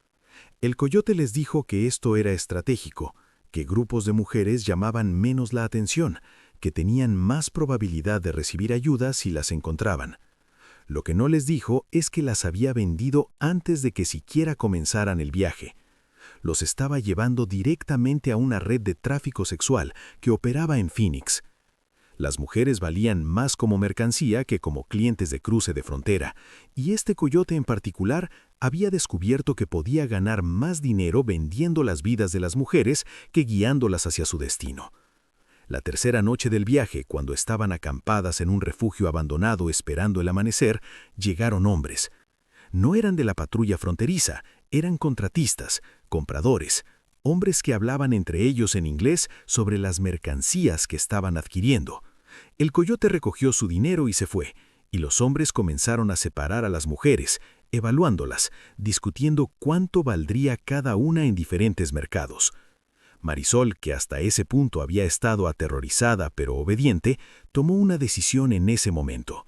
El coyote les dijo que esto era estratégico, que grupos de mujeres llamaban menos la atención, que tenían más probabilidad de recibir ayuda si las encontraban. Lo que no les dijo es que las había vendido antes de que siquiera comenzaran el viaje. Los estaba llevando directamente a una red de tráfico sexual que operaba en Phoenix. Las mujeres valían más como mercancía que como clientes de cruce de frontera, y este coyote en particular había descubierto que podía ganar más dinero vendiendo las vidas de las mujeres que guiándolas hacia su destino. La tercera noche del viaje, cuando estaban acampadas en un refugio abandonado esperando el amanecer, llegaron hombres. No eran de la patrulla fronteriza, eran contratistas, compradores, hombres que hablaban entre ellos en inglés sobre las mercancías que estaban adquiriendo. El coyote recogió su dinero y se fue, y los hombres comenzaron a separar a las mujeres, evaluándolas, discutiendo cuánto valdría cada una en diferentes mercados. Marisol, que hasta ese punto había estado aterrorizada pero obediente, tomó una decisión en ese momento.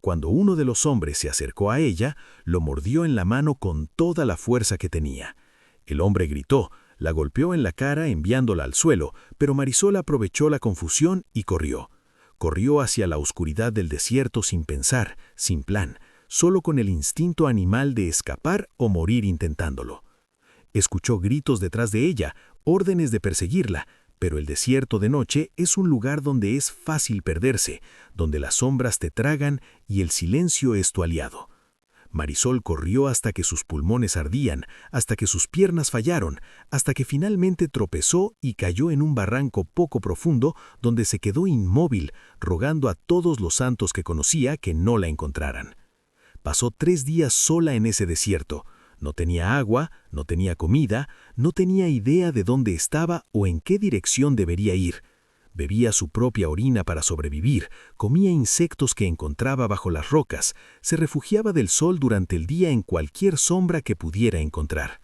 Cuando uno de los hombres se acercó a ella, lo mordió en la mano con toda la fuerza que tenía. El hombre gritó, la golpeó en la cara enviándola al suelo, pero Marisol aprovechó la confusión y corrió. Corrió hacia la oscuridad del desierto sin pensar, sin plan, solo con el instinto animal de escapar o morir intentándolo. Escuchó gritos detrás de ella, órdenes de perseguirla, pero el desierto de noche es un lugar donde es fácil perderse, donde las sombras te tragan y el silencio es tu aliado. Marisol corrió hasta que sus pulmones ardían, hasta que sus piernas fallaron, hasta que finalmente tropezó y cayó en un barranco poco profundo donde se quedó inmóvil, rogando a todos los santos que conocía que no la encontraran. Pasó 3 días sola en ese desierto. No tenía agua, no tenía comida, no tenía idea de dónde estaba o en qué dirección debería ir. Bebía su propia orina para sobrevivir, comía insectos que encontraba bajo las rocas, se refugiaba del sol durante el día en cualquier sombra que pudiera encontrar.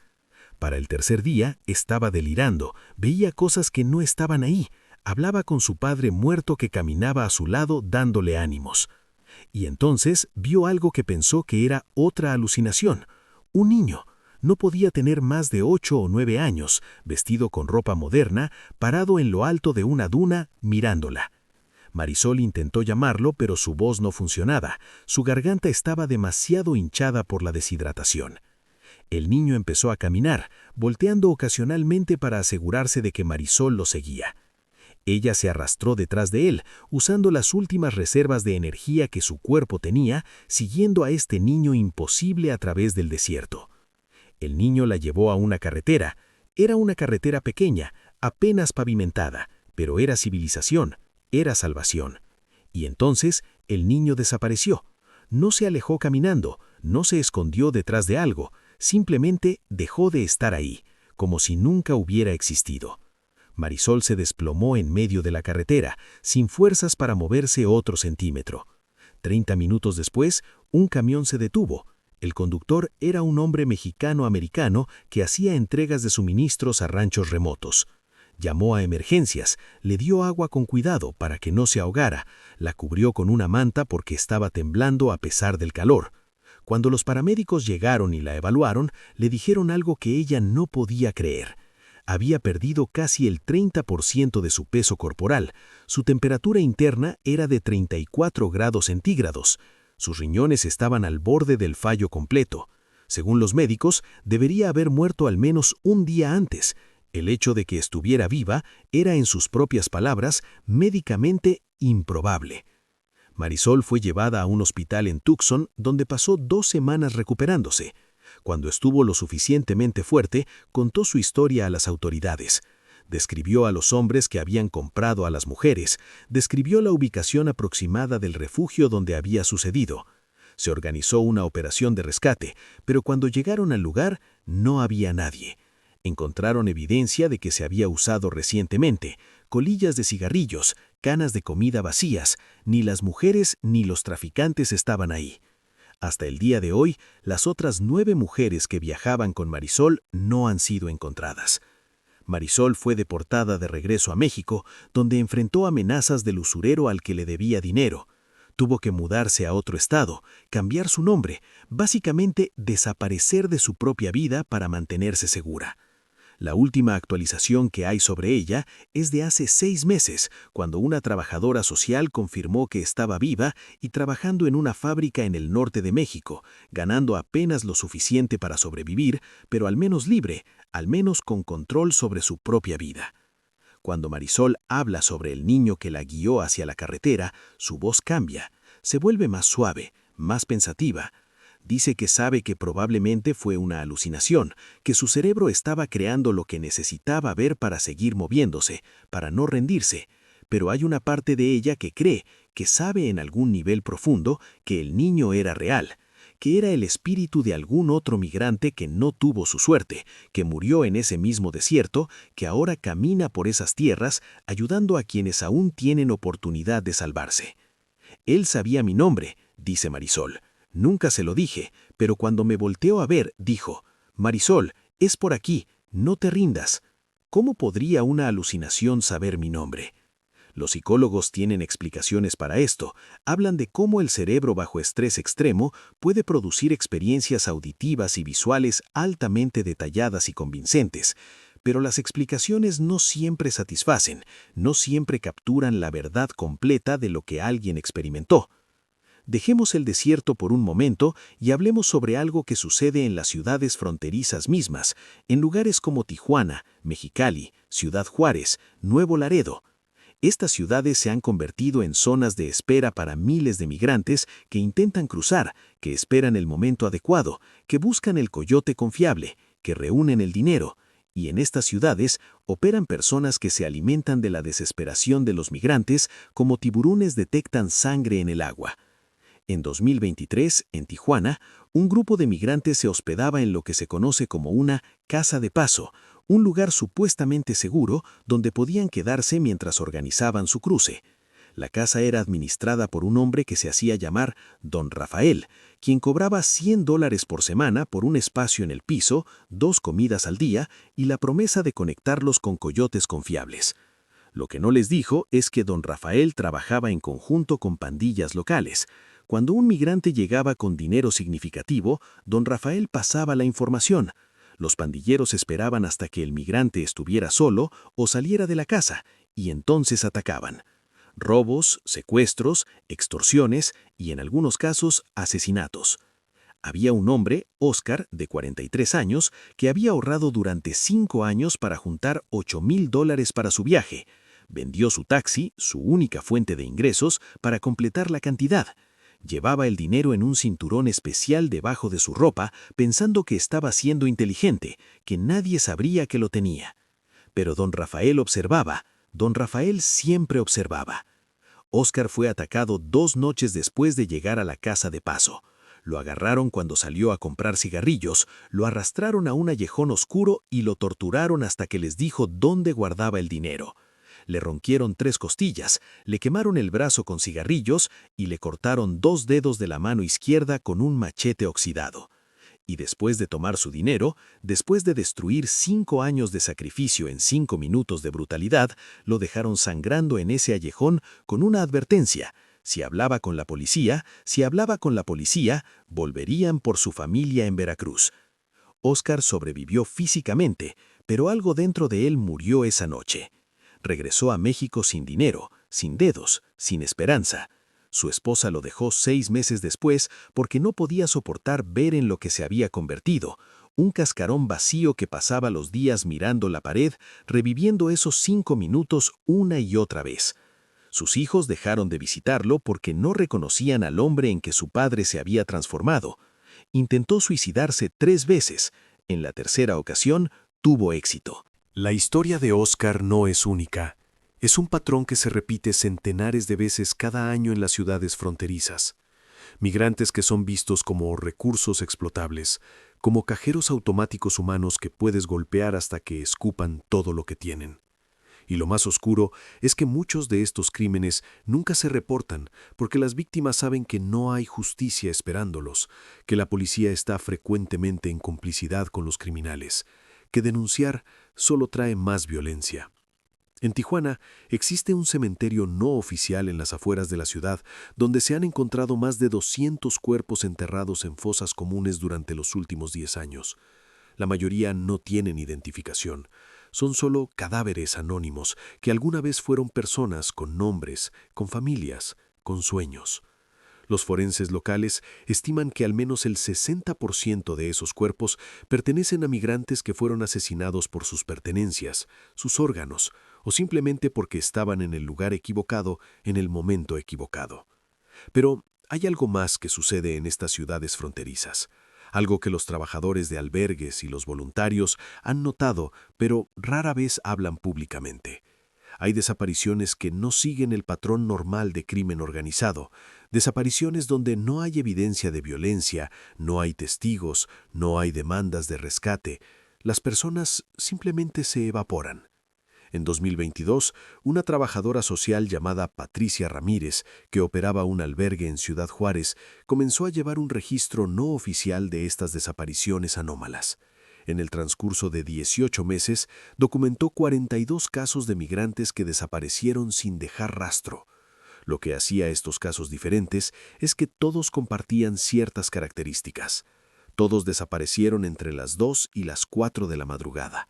Para el tercer día estaba delirando, veía cosas que no estaban ahí, hablaba con su padre muerto que caminaba a su lado dándole ánimos. Y entonces vio algo que pensó que era otra alucinación. Un niño. No podía tener más de 8 o 9 años, vestido con ropa moderna, parado en lo alto de una duna, mirándola. Marisol intentó llamarlo, pero su voz no funcionaba. Su garganta estaba demasiado hinchada por la deshidratación. El niño empezó a caminar, volteando ocasionalmente para asegurarse de que Marisol lo seguía. Ella se arrastró detrás de él, usando las últimas reservas de energía que su cuerpo tenía, siguiendo a este niño imposible a través del desierto. El niño la llevó a una carretera. Era una carretera pequeña, apenas pavimentada, pero era civilización, era salvación. Y entonces el niño desapareció. No se alejó caminando, no se escondió detrás de algo, simplemente dejó de estar ahí, como si nunca hubiera existido. Marisol se desplomó en medio de la carretera, sin fuerzas para moverse otro centímetro. 30 minutos después, un camión se detuvo. El conductor era un hombre mexicano-americano que hacía entregas de suministros a ranchos remotos. Llamó a emergencias, le dio agua con cuidado para que no se ahogara, la cubrió con una manta porque estaba temblando a pesar del calor. Cuando los paramédicos llegaron y la evaluaron, le dijeron algo que ella no podía creer. Había perdido casi el 30% de su peso corporal. Su temperatura interna era de 34 grados centígrados. Sus riñones estaban al borde del fallo completo. Según los médicos, debería haber muerto al menos un día antes. El hecho de que estuviera viva era, en sus propias palabras, médicamente improbable. Marisol fue llevada a un hospital en Tucson, donde pasó 2 semanas recuperándose. Cuando estuvo lo suficientemente fuerte, contó su historia a las autoridades. Describió a los hombres que habían comprado a las mujeres, describió la ubicación aproximada del refugio donde había sucedido. Se organizó una operación de rescate, pero cuando llegaron al lugar no había nadie. Encontraron evidencia de que se había usado recientemente, colillas de cigarrillos, canas de comida vacías, ni las mujeres ni los traficantes estaban ahí. Hasta el día de hoy, las otras 9 mujeres que viajaban con Marisol no han sido encontradas. Marisol fue deportada de regreso a México, donde enfrentó amenazas del usurero al que le debía dinero. Tuvo que mudarse a otro estado, cambiar su nombre, básicamente desaparecer de su propia vida para mantenerse segura. La última actualización que hay sobre ella es de hace 6 meses, cuando una trabajadora social confirmó que estaba viva y trabajando en una fábrica en el norte de México, ganando apenas lo suficiente para sobrevivir, pero al menos libre, al menos con control sobre su propia vida. Cuando Marisol habla sobre el niño que la guió hacia la carretera, su voz cambia, se vuelve más suave, más pensativa. Dice que sabe que probablemente fue una alucinación, que su cerebro estaba creando lo que necesitaba ver para seguir moviéndose, para no rendirse, pero hay una parte de ella que cree, que sabe en algún nivel profundo, que el niño era real, que era el espíritu de algún otro migrante que no tuvo su suerte, que murió en ese mismo desierto, que ahora camina por esas tierras ayudando a quienes aún tienen oportunidad de salvarse. Él sabía mi nombre, dice Marisol. Nunca se lo dije, pero cuando me volteó a ver, dijo, «Marisol, es por aquí, no te rindas». ¿Cómo podría una alucinación saber mi nombre? Los psicólogos tienen explicaciones para esto. Hablan de cómo el cerebro bajo estrés extremo puede producir experiencias auditivas y visuales altamente detalladas y convincentes. Pero las explicaciones no siempre satisfacen, no siempre capturan la verdad completa de lo que alguien experimentó. Dejemos el desierto por un momento y hablemos sobre algo que sucede en las ciudades fronterizas mismas, en lugares como Tijuana, Mexicali, Ciudad Juárez, Nuevo Laredo. Estas ciudades se han convertido en zonas de espera para miles de migrantes que intentan cruzar, que esperan el momento adecuado, que buscan el coyote confiable, que reúnen el dinero. Y en estas ciudades operan personas que se alimentan de la desesperación de los migrantes como tiburones detectan sangre en el agua. En 2023, en Tijuana, un grupo de migrantes se hospedaba en lo que se conoce como una casa de paso, un lugar supuestamente seguro donde podían quedarse mientras organizaban su cruce. La casa era administrada por un hombre que se hacía llamar Don Rafael, quien cobraba $100 por semana por un espacio en el piso, 2 comidas al día y la promesa de conectarlos con coyotes confiables. Lo que no les dijo es que Don Rafael trabajaba en conjunto con pandillas locales. Cuando un migrante llegaba con dinero significativo, Don Rafael pasaba la información. Los pandilleros esperaban hasta que el migrante estuviera solo o saliera de la casa, y entonces atacaban. Robos, secuestros, extorsiones y, en algunos casos, asesinatos. Había un hombre, Oscar, de 43 años, que había ahorrado durante 5 años para juntar $8,000 para su viaje. Vendió su taxi, su única fuente de ingresos, para completar la cantidad. Llevaba el dinero en un cinturón especial debajo de su ropa, pensando que estaba siendo inteligente, que nadie sabría que lo tenía. Pero Don Rafael observaba. Don Rafael siempre observaba. Oscar fue atacado 2 noches después de llegar a la casa de paso. Lo agarraron cuando salió a comprar cigarrillos, lo arrastraron a un callejón oscuro y lo torturaron hasta que les dijo dónde guardaba el dinero. Le rompieron 3 costillas, le quemaron el brazo con cigarrillos y le cortaron 2 dedos de la mano izquierda con un machete oxidado. Y después de tomar su dinero, después de destruir 5 años de sacrificio en 5 minutos de brutalidad, lo dejaron sangrando en ese callejón con una advertencia. Si hablaba con la policía, volverían por su familia en Veracruz. Oscar sobrevivió físicamente, pero algo dentro de él murió esa noche. Regresó a México sin dinero, sin dedos, sin esperanza. Su esposa lo dejó 6 meses después porque no podía soportar ver en lo que se había convertido, un cascarón vacío que pasaba los días mirando la pared, reviviendo esos 5 minutos una y otra vez. Sus hijos dejaron de visitarlo porque no reconocían al hombre en que su padre se había transformado. Intentó suicidarse 3 veces. En la tercera ocasión, tuvo éxito. La historia de Oscar no es única. Es un patrón que se repite centenares de veces cada año en las ciudades fronterizas. Migrantes que son vistos como recursos explotables, como cajeros automáticos humanos que puedes golpear hasta que escupan todo lo que tienen. Y lo más oscuro es que muchos de estos crímenes nunca se reportan porque las víctimas saben que no hay justicia esperándolos, que la policía está frecuentemente en complicidad con los criminales, que denunciar solo trae más violencia. En Tijuana existe un cementerio no oficial en las afueras de la ciudad donde se han encontrado más de 200 cuerpos enterrados en fosas comunes durante los últimos 10 años. La mayoría no tienen identificación. Son solo cadáveres anónimos que alguna vez fueron personas con nombres, con familias, con sueños. Los forenses locales estiman que al menos el 60% de esos cuerpos pertenecen a migrantes que fueron asesinados por sus pertenencias, sus órganos, o simplemente porque estaban en el lugar equivocado en el momento equivocado. Pero hay algo más que sucede en estas ciudades fronterizas, algo que los trabajadores de albergues y los voluntarios han notado, pero rara vez hablan públicamente. Hay desapariciones que no siguen el patrón normal de crimen organizado, desapariciones donde no hay evidencia de violencia, no hay testigos, no hay demandas de rescate. Las personas simplemente se evaporan. En 2022, una trabajadora social llamada Patricia Ramírez, que operaba un albergue en Ciudad Juárez, comenzó a llevar un registro no oficial de estas desapariciones anómalas. En el transcurso de 18 meses, documentó 42 casos de migrantes que desaparecieron sin dejar rastro. Lo que hacía estos casos diferentes es que todos compartían ciertas características. Todos desaparecieron entre las 2 y las 4 de la madrugada.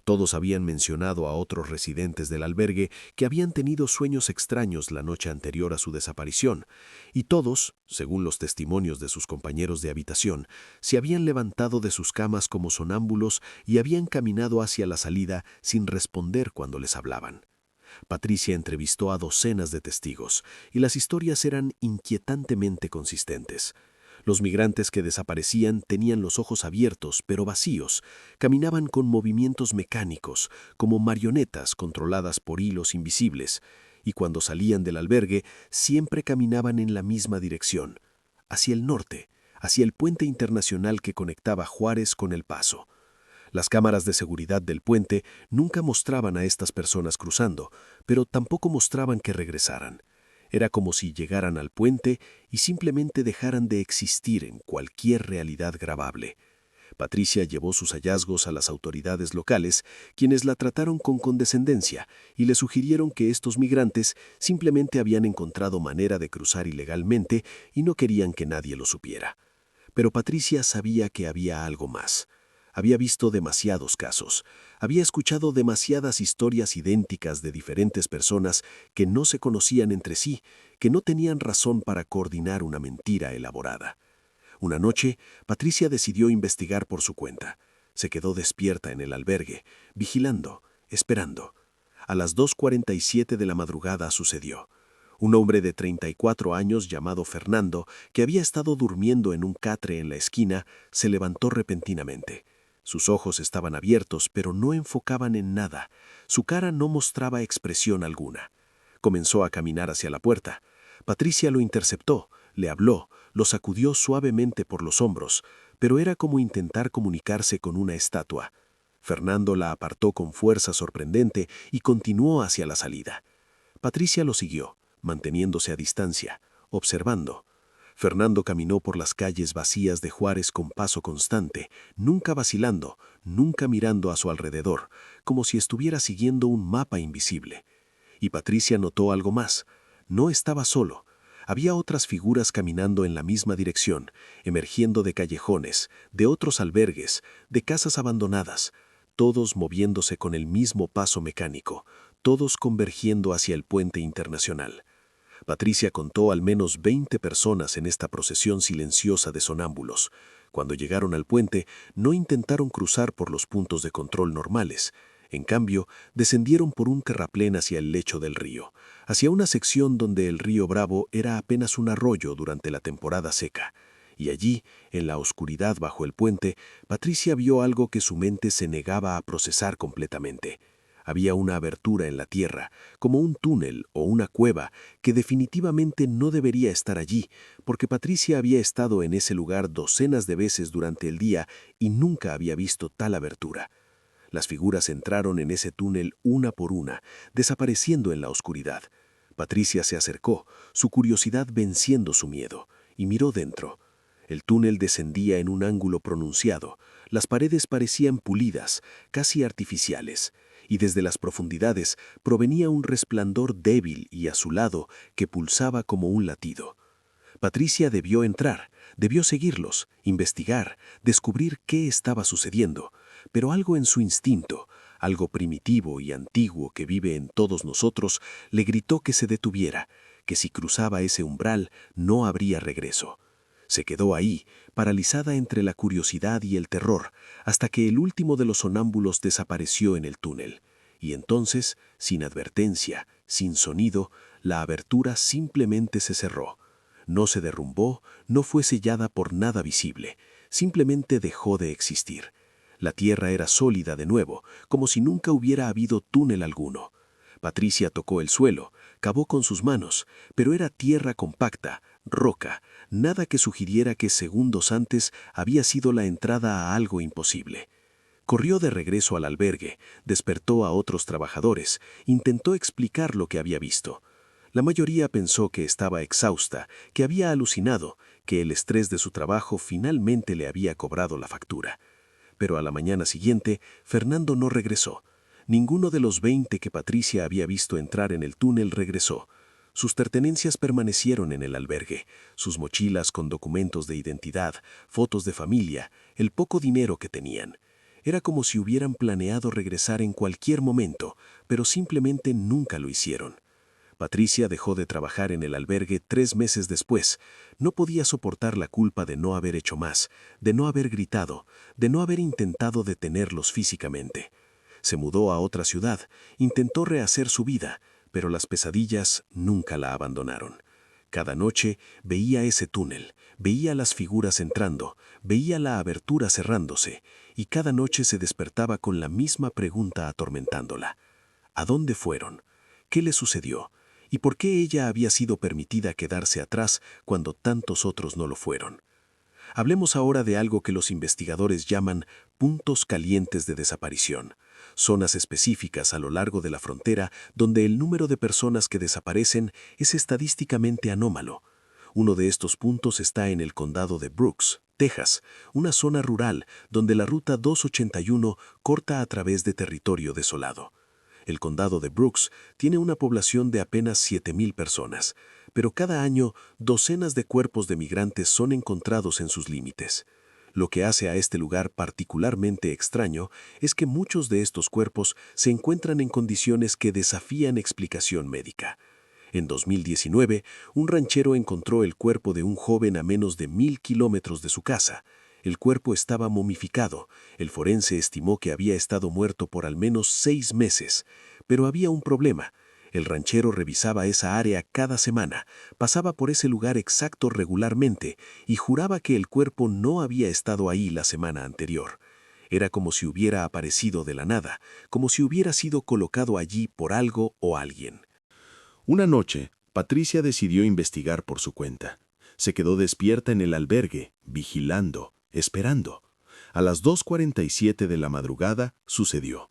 Todos habían mencionado a otros residentes del albergue que habían tenido sueños extraños la noche anterior a su desaparición, y todos, según los testimonios de sus compañeros de habitación, se habían levantado de sus camas como sonámbulos y habían caminado hacia la salida sin responder cuando les hablaban. Patricia entrevistó a docenas de testigos, y las historias eran inquietantemente consistentes. Los migrantes que desaparecían tenían los ojos abiertos, pero vacíos, caminaban con movimientos mecánicos, como marionetas controladas por hilos invisibles, y cuando salían del albergue siempre caminaban en la misma dirección, hacia el norte, hacia el puente internacional que conectaba Juárez con El Paso. Las cámaras de seguridad del puente nunca mostraban a estas personas cruzando, pero tampoco mostraban que regresaran. Era como si llegaran al puente y simplemente dejaran de existir en cualquier realidad grabable. Patricia llevó sus hallazgos a las autoridades locales, quienes la trataron con condescendencia y le sugirieron que estos migrantes simplemente habían encontrado manera de cruzar ilegalmente y no querían que nadie lo supiera. Pero Patricia sabía que había algo más. Había visto demasiados casos, había escuchado demasiadas historias idénticas de diferentes personas que no se conocían entre sí, que no tenían razón para coordinar una mentira elaborada. Una noche, Patricia decidió investigar por su cuenta. Se quedó despierta en el albergue, vigilando, esperando. A las 2:47 de la madrugada sucedió. Un hombre de 34 años llamado Fernando, que había estado durmiendo en un catre en la esquina, se levantó repentinamente. Sus ojos estaban abiertos, pero no enfocaban en nada. Su cara no mostraba expresión alguna. Comenzó a caminar hacia la puerta. Patricia lo interceptó, le habló, lo sacudió suavemente por los hombros, pero era como intentar comunicarse con una estatua. Fernando la apartó con fuerza sorprendente y continuó hacia la salida. Patricia lo siguió, manteniéndose a distancia, observando. Fernando caminó por las calles vacías de Juárez con paso constante, nunca vacilando, nunca mirando a su alrededor, como si estuviera siguiendo un mapa invisible. Y Patricia notó algo más. No estaba solo. Había otras figuras caminando en la misma dirección, emergiendo de callejones, de otros albergues, de casas abandonadas, todos moviéndose con el mismo paso mecánico, todos convergiendo hacia el puente internacional. Patricia contó al menos 20 personas en esta procesión silenciosa de sonámbulos. Cuando llegaron al puente, no intentaron cruzar por los puntos de control normales. En cambio, descendieron por un terraplén hacia el lecho del río, hacia una sección donde el río Bravo era apenas un arroyo durante la temporada seca. Y allí, en la oscuridad bajo el puente, Patricia vio algo que su mente se negaba a procesar completamente. Había una abertura en la tierra, como un túnel o una cueva, que definitivamente no debería estar allí, porque Patricia había estado en ese lugar docenas de veces durante el día y nunca había visto tal abertura. Las figuras entraron en ese túnel una por una, desapareciendo en la oscuridad. Patricia se acercó, su curiosidad venciendo su miedo, y miró dentro. El túnel descendía en un ángulo pronunciado, las paredes parecían pulidas, casi artificiales, y desde las profundidades provenía un resplandor débil y azulado que pulsaba como un latido. Patricia debió entrar, debió seguirlos, investigar, descubrir qué estaba sucediendo, pero algo en su instinto, algo primitivo y antiguo que vive en todos nosotros, le gritó que se detuviera, que si cruzaba ese umbral no habría regreso. Se quedó ahí, paralizada entre la curiosidad y el terror, hasta que el último de los sonámbulos desapareció en el túnel. Y entonces, sin advertencia, sin sonido, la abertura simplemente se cerró. No se derrumbó, no fue sellada por nada visible, simplemente dejó de existir. La tierra era sólida de nuevo, como si nunca hubiera habido túnel alguno. Patricia tocó el suelo, cavó con sus manos, pero era tierra compacta, roca, nada que sugiriera que segundos antes había sido la entrada a algo imposible. Corrió de regreso al albergue, despertó a otros trabajadores, intentó explicar lo que había visto. La mayoría pensó que estaba exhausta, que había alucinado, que el estrés de su trabajo finalmente le había cobrado la factura. Pero a la mañana siguiente, Fernando no regresó. Ninguno de los 20 que Patricia había visto entrar en el túnel regresó. Sus pertenencias permanecieron en el albergue, sus mochilas con documentos de identidad, fotos de familia, el poco dinero que tenían. Era como si hubieran planeado regresar en cualquier momento, pero simplemente nunca lo hicieron. Patricia dejó de trabajar en el albergue 3 meses después. No podía soportar la culpa de no haber hecho más, de no haber gritado, de no haber intentado detenerlos físicamente. Se mudó a otra ciudad, intentó rehacer su vida, pero las pesadillas nunca la abandonaron. Cada noche veía ese túnel, veía las figuras entrando, veía la abertura cerrándose, y cada noche se despertaba con la misma pregunta atormentándola. ¿A dónde fueron? ¿Qué le sucedió? ¿Y por qué ella había sido permitida quedarse atrás cuando tantos otros no lo fueron? Hablemos ahora de algo que los investigadores llaman puntos calientes de desaparición, zonas específicas a lo largo de la frontera donde el número de personas que desaparecen es estadísticamente anómalo. Uno de estos puntos está en el condado de Brooks, Texas, una zona rural donde la ruta 281 corta a través de territorio desolado. El condado de Brooks tiene una población de apenas 7,000 personas, pero cada año docenas de cuerpos de migrantes son encontrados en sus límites. Lo que hace a este lugar particularmente extraño es que muchos de estos cuerpos se encuentran en condiciones que desafían explicación médica. En 2019, un ranchero encontró el cuerpo de un joven a menos de 1,000 kilómetros de su casa. El cuerpo estaba momificado. El forense estimó que había estado muerto por al menos 6 meses. Pero había un problema. El ranchero revisaba esa área cada semana, pasaba por ese lugar exacto regularmente y juraba que el cuerpo no había estado ahí la semana anterior. Era como si hubiera aparecido de la nada, como si hubiera sido colocado allí por algo o alguien. Una noche, Patricia decidió investigar por su cuenta. Se quedó despierta en el albergue, vigilando, esperando. A las 2:47 de la madrugada sucedió.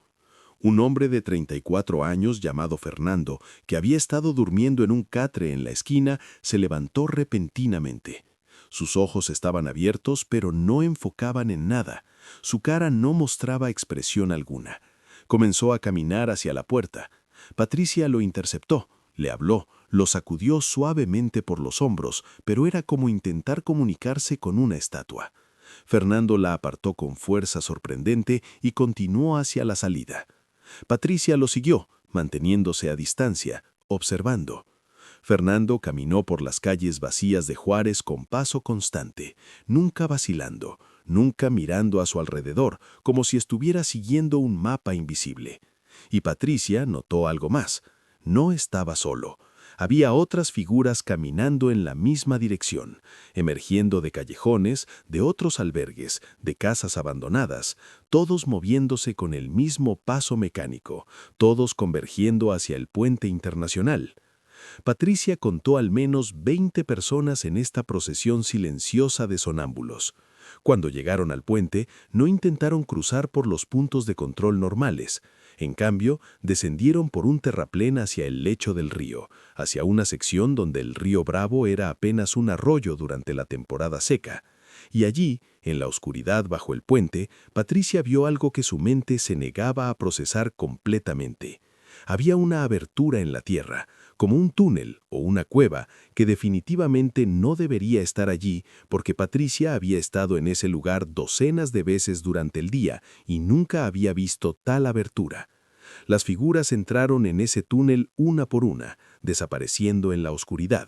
Un hombre de 34 años llamado Fernando, que había estado durmiendo en un catre en la esquina, se levantó repentinamente. Sus ojos estaban abiertos, pero no enfocaban en nada. Su cara no mostraba expresión alguna. Comenzó a caminar hacia la puerta. Patricia lo interceptó, le habló, lo sacudió suavemente por los hombros, pero era como intentar comunicarse con una estatua. Fernando la apartó con fuerza sorprendente y continuó hacia la salida. Patricia lo siguió, manteniéndose a distancia, observando. Fernando caminó por las calles vacías de Juárez con paso constante, nunca vacilando, nunca mirando a su alrededor, como si estuviera siguiendo un mapa invisible. Y Patricia notó algo más. No estaba solo. Había otras figuras caminando en la misma dirección, emergiendo de callejones, de otros albergues, de casas abandonadas, todos moviéndose con el mismo paso mecánico, todos convergiendo hacia el puente internacional. Patricia contó al menos 20 personas en esta procesión silenciosa de sonámbulos. Cuando llegaron al puente, no intentaron cruzar por los puntos de control normales. En cambio, descendieron por un terraplén hacia el lecho del río, hacia una sección donde el río Bravo era apenas un arroyo durante la temporada seca. Y allí, en la oscuridad bajo el puente, Patricia vio algo que su mente se negaba a procesar completamente. Había una abertura en la tierra, como un túnel o una cueva, que definitivamente no debería estar allí porque Patricia había estado en ese lugar docenas de veces durante el día y nunca había visto tal abertura. Las figuras entraron en ese túnel una por una, desapareciendo en la oscuridad.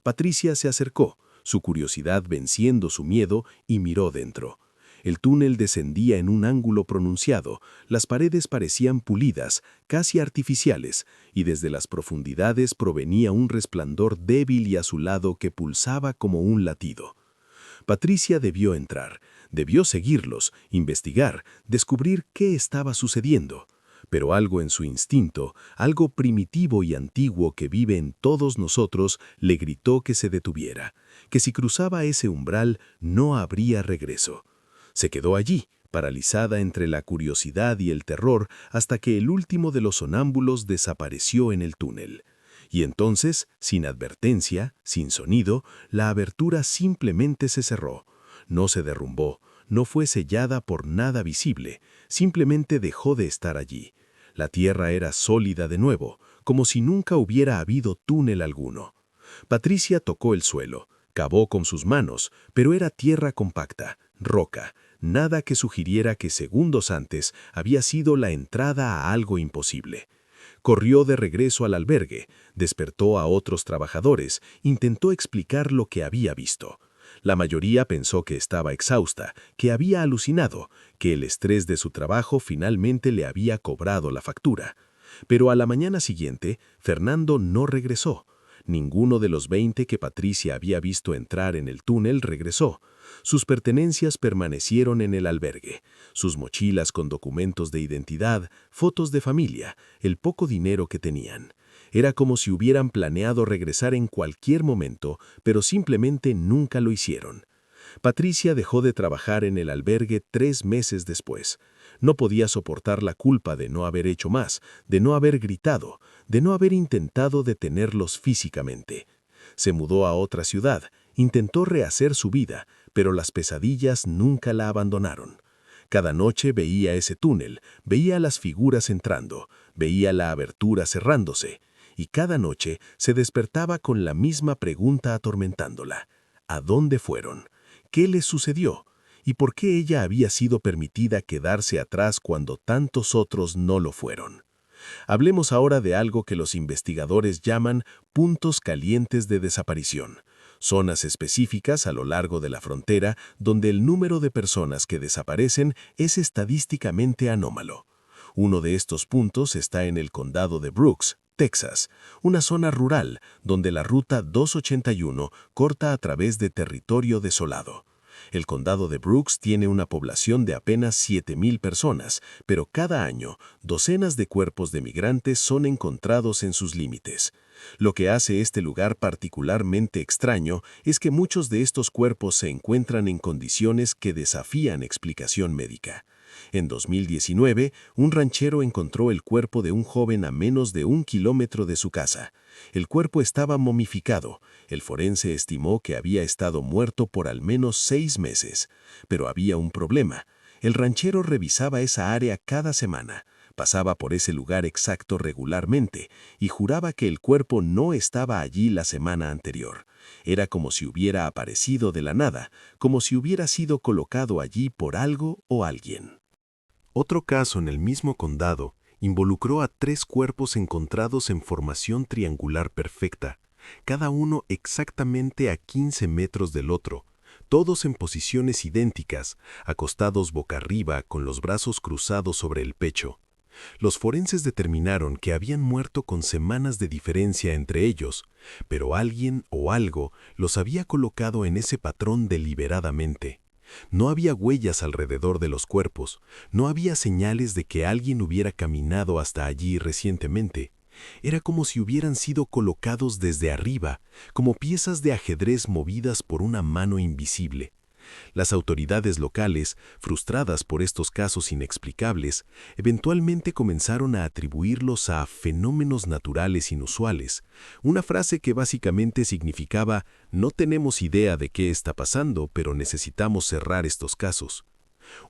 Patricia se acercó, su curiosidad venciendo su miedo, y miró dentro. El túnel descendía en un ángulo pronunciado, las paredes parecían pulidas, casi artificiales, y desde las profundidades provenía un resplandor débil y azulado que pulsaba como un latido. Patricia debió entrar, debió seguirlos, investigar, descubrir qué estaba sucediendo. Pero algo en su instinto, algo primitivo y antiguo que vive en todos nosotros, le gritó que se detuviera, que si cruzaba ese umbral no habría regreso. Se quedó allí, paralizada entre la curiosidad y el terror, hasta que el último de los sonámbulos desapareció en el túnel. Y entonces, sin advertencia, sin sonido, la abertura simplemente se cerró. No se derrumbó, no fue sellada por nada visible, simplemente dejó de estar allí. La tierra era sólida de nuevo, como si nunca hubiera habido túnel alguno. Patricia tocó el suelo, cavó con sus manos, pero era tierra compacta, roca, nada que sugiriera que segundos antes había sido la entrada a algo imposible. Corrió de regreso al albergue, despertó a otros trabajadores, intentó explicar lo que había visto. La mayoría pensó que estaba exhausta, que había alucinado, que el estrés de su trabajo finalmente le había cobrado la factura. Pero a la mañana siguiente, Fernando no regresó. Ninguno de los 20 que Patricia había visto entrar en el túnel regresó. Sus pertenencias permanecieron en el albergue. Sus mochilas con documentos de identidad, fotos de familia, el poco dinero que tenían. Era como si hubieran planeado regresar en cualquier momento, pero simplemente nunca lo hicieron. Patricia dejó de trabajar en el albergue 3 meses después. No podía soportar la culpa de no haber hecho más, de no haber gritado, de no haber intentado detenerlos físicamente. Se mudó a otra ciudad, intentó rehacer su vida, pero las pesadillas nunca la abandonaron. Cada noche veía ese túnel, veía las figuras entrando, veía la abertura cerrándose, y cada noche se despertaba con la misma pregunta atormentándola. ¿A dónde fueron? ¿Qué les sucedió? ¿Y por qué ella había sido permitida quedarse atrás cuando tantos otros no lo fueron? Hablemos ahora de algo que los investigadores llaman puntos calientes de desaparición. Zonas específicas a lo largo de la frontera donde el número de personas que desaparecen es estadísticamente anómalo. Uno de estos puntos está en el condado de Brooks, Texas, una zona rural donde la ruta 281 corta a través de territorio desolado. El condado de Brooks tiene una población de apenas 7,000 personas, pero cada año docenas de cuerpos de migrantes son encontrados en sus límites. Lo que hace este lugar particularmente extraño es que muchos de estos cuerpos se encuentran en condiciones que desafían explicación médica. En 2019, un ranchero encontró el cuerpo de un joven a menos de 1 kilómetro de su casa. El cuerpo estaba momificado. El forense estimó que había estado muerto por al menos 6 meses. Pero había un problema. El ranchero revisaba esa área cada semana. Pasaba por ese lugar exacto regularmente y juraba que el cuerpo no estaba allí la semana anterior. Era como si hubiera aparecido de la nada, como si hubiera sido colocado allí por algo o alguien. Otro caso en el mismo condado involucró a 3 cuerpos encontrados en formación triangular perfecta, cada uno exactamente a 15 metros del otro, todos en posiciones idénticas, acostados boca arriba con los brazos cruzados sobre el pecho. Los forenses determinaron que habían muerto con semanas de diferencia entre ellos, pero alguien o algo los había colocado en ese patrón deliberadamente. No había huellas alrededor de los cuerpos, no había señales de que alguien hubiera caminado hasta allí recientemente. Era como si hubieran sido colocados desde arriba, como piezas de ajedrez movidas por una mano invisible. Las autoridades locales, frustradas por estos casos inexplicables, eventualmente comenzaron a atribuirlos a fenómenos naturales inusuales, una frase que básicamente significaba «no tenemos idea de qué está pasando, pero necesitamos cerrar estos casos».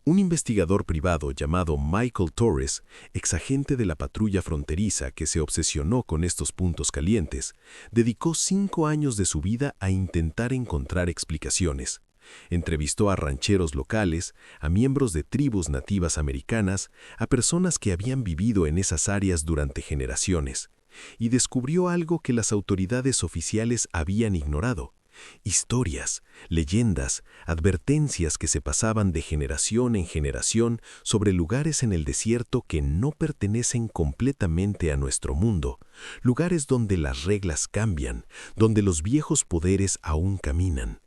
Un investigador privado llamado Michael Torres, exagente de la patrulla fronteriza que se obsesionó con estos puntos calientes, dedicó 5 años de su vida a intentar encontrar explicaciones. Entrevistó a rancheros locales, a miembros de tribus nativas americanas, a personas que habían vivido en esas áreas durante generaciones, y descubrió algo que las autoridades oficiales habían ignorado. Historias, leyendas, advertencias que se pasaban de generación en generación sobre lugares en el desierto que no pertenecen completamente a nuestro mundo, lugares donde las reglas cambian, donde los viejos poderes aún caminan.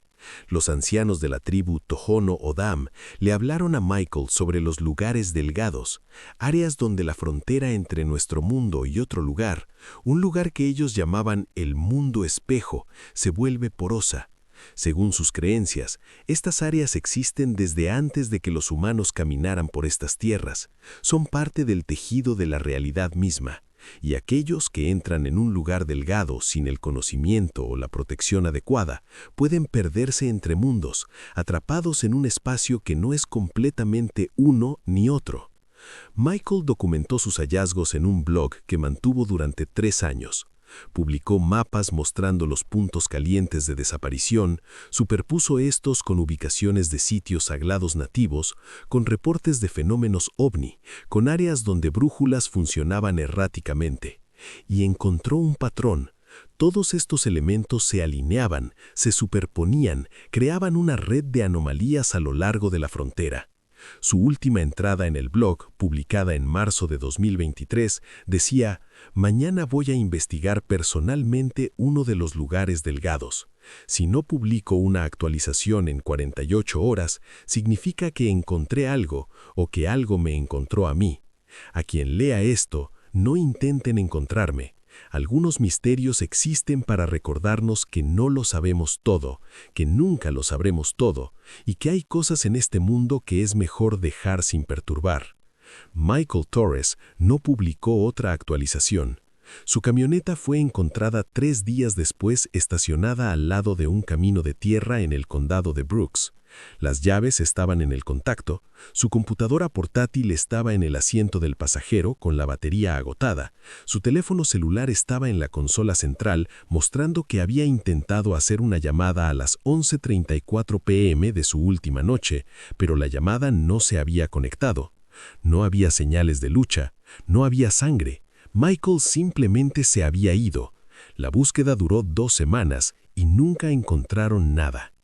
Los ancianos de la tribu Tohono O'odham le hablaron a Michael sobre los lugares delgados, áreas donde la frontera entre nuestro mundo y otro lugar, un lugar que ellos llamaban el mundo espejo, se vuelve porosa. Según sus creencias, estas áreas existen desde antes de que los humanos caminaran por estas tierras, son parte del tejido de la realidad misma. Y aquellos que entran en un lugar delgado sin el conocimiento o la protección adecuada pueden perderse entre mundos, atrapados en un espacio que no es completamente uno ni otro. Michael documentó sus hallazgos en un blog que mantuvo durante 3 años. Publicó mapas mostrando los puntos calientes de desaparición, superpuso estos con ubicaciones de sitios sagrados nativos, con reportes de fenómenos ovni, con áreas donde brújulas funcionaban erráticamente. Y encontró un patrón. Todos estos elementos se alineaban, se superponían, creaban una red de anomalías a lo largo de la frontera. Su última entrada en el blog, publicada en marzo de 2023, decía: «Mañana voy a investigar personalmente uno de los lugares delgados. Si no publico una actualización en 48 horas, significa que encontré algo o que algo me encontró a mí. A quien lea esto, no intenten encontrarme. Algunos misterios existen para recordarnos que no lo sabemos todo, que nunca lo sabremos todo, y que hay cosas en este mundo que es mejor dejar sin perturbar». Michael Torres no publicó otra actualización. Su camioneta fue encontrada 3 días después estacionada al lado de un camino de tierra en el condado de Brooks. Las llaves estaban en el contacto, su computadora portátil estaba en el asiento del pasajero con la batería agotada, su teléfono celular estaba en la consola central mostrando que había intentado hacer una llamada a las 11:34 p.m. de su última noche, pero la llamada no se había conectado. No había señales de lucha, no había sangre. Michael simplemente se había ido. La búsqueda duró 2 semanas y nunca encontraron nada.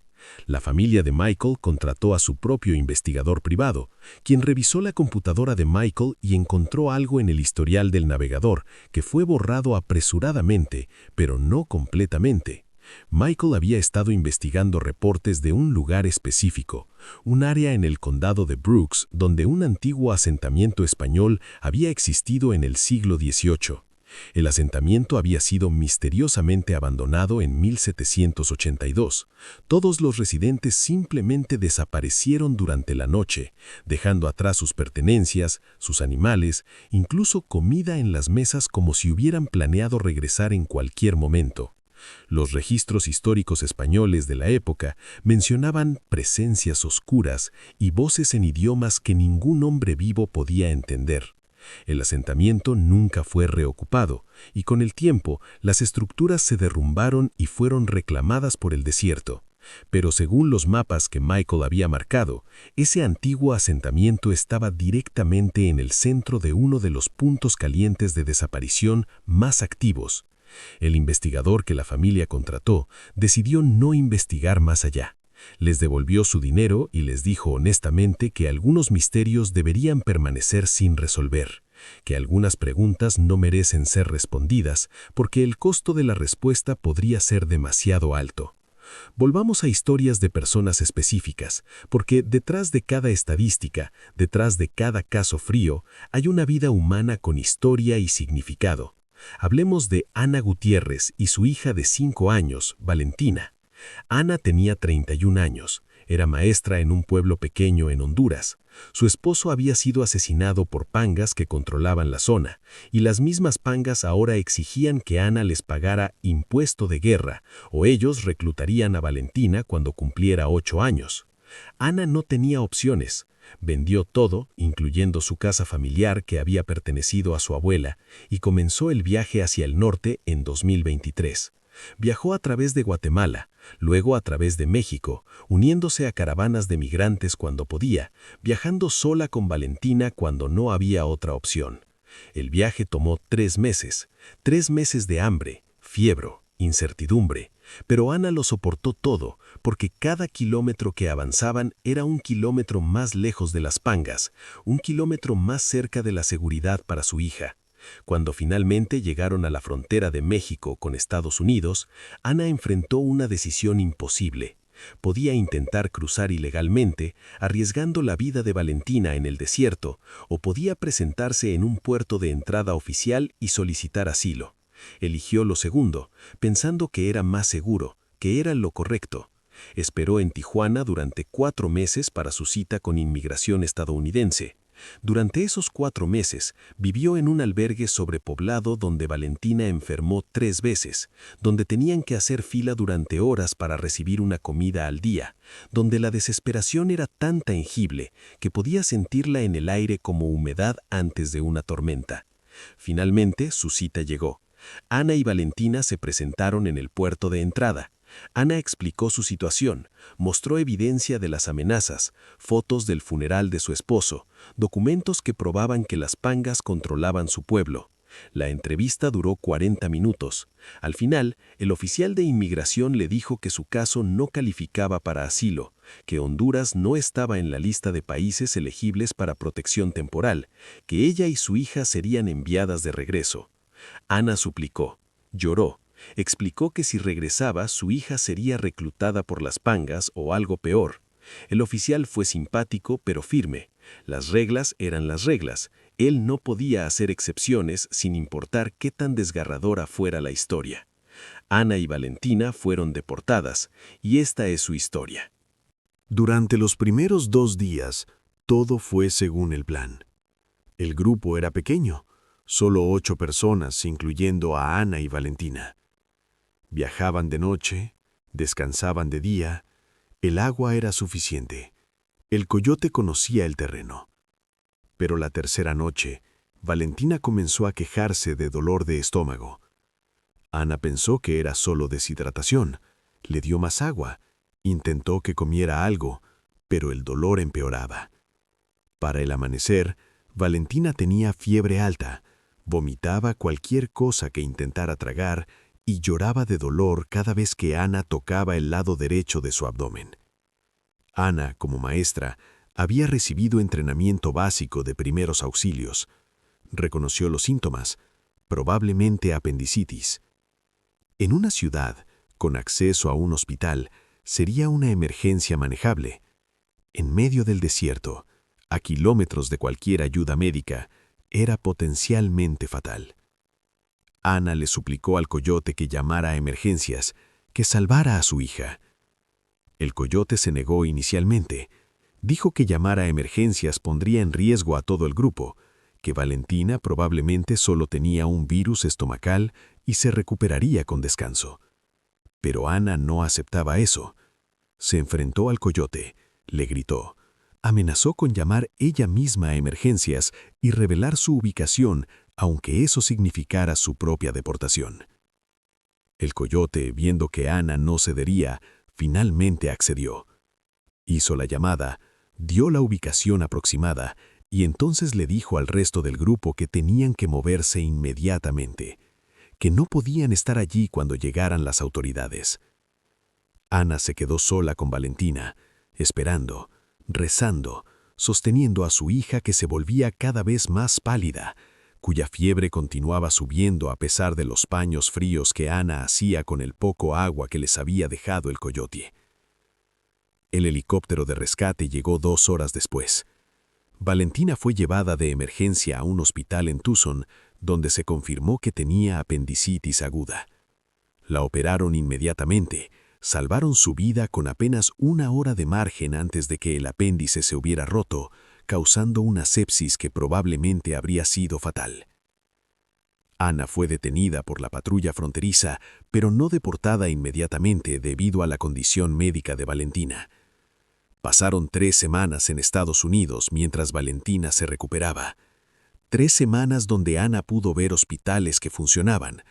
La familia de Michael contrató a su propio investigador privado, quien revisó la computadora de Michael y encontró algo en el historial del navegador que fue borrado apresuradamente, pero no completamente. Michael había estado investigando reportes de un lugar específico, un área en el condado de Brooks donde un antiguo asentamiento español había existido en el siglo XVIII. El asentamiento había sido misteriosamente abandonado en 1782. Todos los residentes simplemente desaparecieron durante la noche, dejando atrás sus pertenencias, sus animales, incluso comida en las mesas como si hubieran planeado regresar en cualquier momento. Los registros históricos españoles de la época mencionaban presencias oscuras y voces en idiomas que ningún hombre vivo podía entender. El asentamiento nunca fue reocupado, y con el tiempo las estructuras se derrumbaron y fueron reclamadas por el desierto. Pero según los mapas que Michael había marcado, ese antiguo asentamiento estaba directamente en el centro de uno de los puntos calientes de desaparición más activos. El investigador que la familia contrató decidió no investigar más allá. Les devolvió su dinero y les dijo honestamente que algunos misterios deberían permanecer sin resolver, que algunas preguntas no merecen ser respondidas porque el costo de la respuesta podría ser demasiado alto. Volvamos a historias de personas específicas, porque detrás de cada estadística, detrás de cada caso frío, hay una vida humana con historia y significado. Hablemos de Ana Gutiérrez y su hija de 5 años, Valentina. Ana tenía 31 años, era maestra en un pueblo pequeño en Honduras. Su esposo había sido asesinado por pangas que controlaban la zona, y las mismas pangas ahora exigían que Ana les pagara impuesto de guerra, o ellos reclutarían a Valentina cuando cumpliera 8 años. Ana no tenía opciones. Vendió todo, incluyendo su casa familiar que había pertenecido a su abuela, y comenzó el viaje hacia el norte en 2023. Viajó a través de Guatemala, luego a través de México, uniéndose a caravanas de migrantes cuando podía, viajando sola con Valentina cuando no había otra opción. El viaje tomó 3 meses, 3 meses de hambre, fiebre, incertidumbre, pero Ana lo soportó todo, porque cada kilómetro que avanzaban era un kilómetro más lejos de las pangas, un kilómetro más cerca de la seguridad para su hija. Cuando finalmente llegaron a la frontera de México con Estados Unidos, Ana enfrentó una decisión imposible. Podía intentar cruzar ilegalmente, arriesgando la vida de Valentina en el desierto, o podía presentarse en un puerto de entrada oficial y solicitar asilo. Eligió lo segundo, pensando que era más seguro, que era lo correcto. Esperó en Tijuana durante 4 meses para su cita con inmigración estadounidense. Durante esos 4 meses, vivió en un albergue sobrepoblado donde Valentina enfermó 3 veces, donde tenían que hacer fila durante horas para recibir una comida al día, donde la desesperación era tan tangible que podía sentirla en el aire como humedad antes de una tormenta. Finalmente, su cita llegó. Ana y Valentina se presentaron en el puerto de entrada. Ana explicó su situación, mostró evidencia de las amenazas, fotos del funeral de su esposo, documentos que probaban que las pangas controlaban su pueblo. La entrevista duró 40 minutos. Al final, el oficial de inmigración le dijo que su caso no calificaba para asilo, que Honduras no estaba en la lista de países elegibles para protección temporal, que ella y su hija serían enviadas de regreso. Ana suplicó, lloró, explicó que si regresaba su hija sería reclutada por las pangas o algo peor. El oficial fue simpático pero firme. Las reglas eran las reglas. Él no podía hacer excepciones sin importar qué tan desgarradora fuera la historia. Ana y Valentina fueron deportadas, y esta es su historia. Durante los primeros 2 días, todo fue según el plan. El grupo era pequeño, solo 8 personas, incluyendo a Ana y Valentina. Viajaban de noche, descansaban de día, el agua era suficiente. El coyote conocía el terreno. Pero la tercera noche, Valentina comenzó a quejarse de dolor de estómago. Ana pensó que era solo deshidratación, le dio más agua, intentó que comiera algo, pero el dolor empeoraba. Para el amanecer, Valentina tenía fiebre alta, vomitaba cualquier cosa que intentara tragar y lloraba de dolor cada vez que Ana tocaba el lado derecho de su abdomen. Ana, como maestra, había recibido entrenamiento básico de primeros auxilios. Reconoció los síntomas, probablemente apendicitis. En una ciudad, con acceso a un hospital, sería una emergencia manejable. En medio del desierto, a kilómetros de cualquier ayuda médica, era potencialmente fatal. Ana le suplicó al coyote que llamara a emergencias, que salvara a su hija. El coyote se negó inicialmente. Dijo que llamar a emergencias pondría en riesgo a todo el grupo, que Valentina probablemente solo tenía un virus estomacal y se recuperaría con descanso. Pero Ana no aceptaba eso. Se enfrentó al coyote, le gritó, amenazó con llamar ella misma a emergencias y revelar su ubicación, aunque eso significara su propia deportación. El coyote, viendo que Ana no cedería, finalmente accedió. Hizo la llamada, dio la ubicación aproximada y entonces le dijo al resto del grupo que tenían que moverse inmediatamente, que no podían estar allí cuando llegaran las autoridades. Ana se quedó sola con Valentina, esperando, rezando, sosteniendo a su hija que se volvía cada vez más pálida, cuya fiebre continuaba subiendo a pesar de los paños fríos que Ana hacía con el poco agua que les había dejado el coyote. El helicóptero de rescate llegó 2 horas después. Valentina fue llevada de emergencia a un hospital en Tucson, donde se confirmó que tenía apendicitis aguda. La operaron inmediatamente, salvaron su vida con apenas 1 hora de margen antes de que el apéndice se hubiera roto, causando una sepsis que probablemente habría sido fatal. Ana fue detenida por la patrulla fronteriza, pero no deportada inmediatamente debido a la condición médica de Valentina. Pasaron 3 semanas en Estados Unidos mientras Valentina se recuperaba. 3 semanas donde Ana pudo ver hospitales que funcionaban,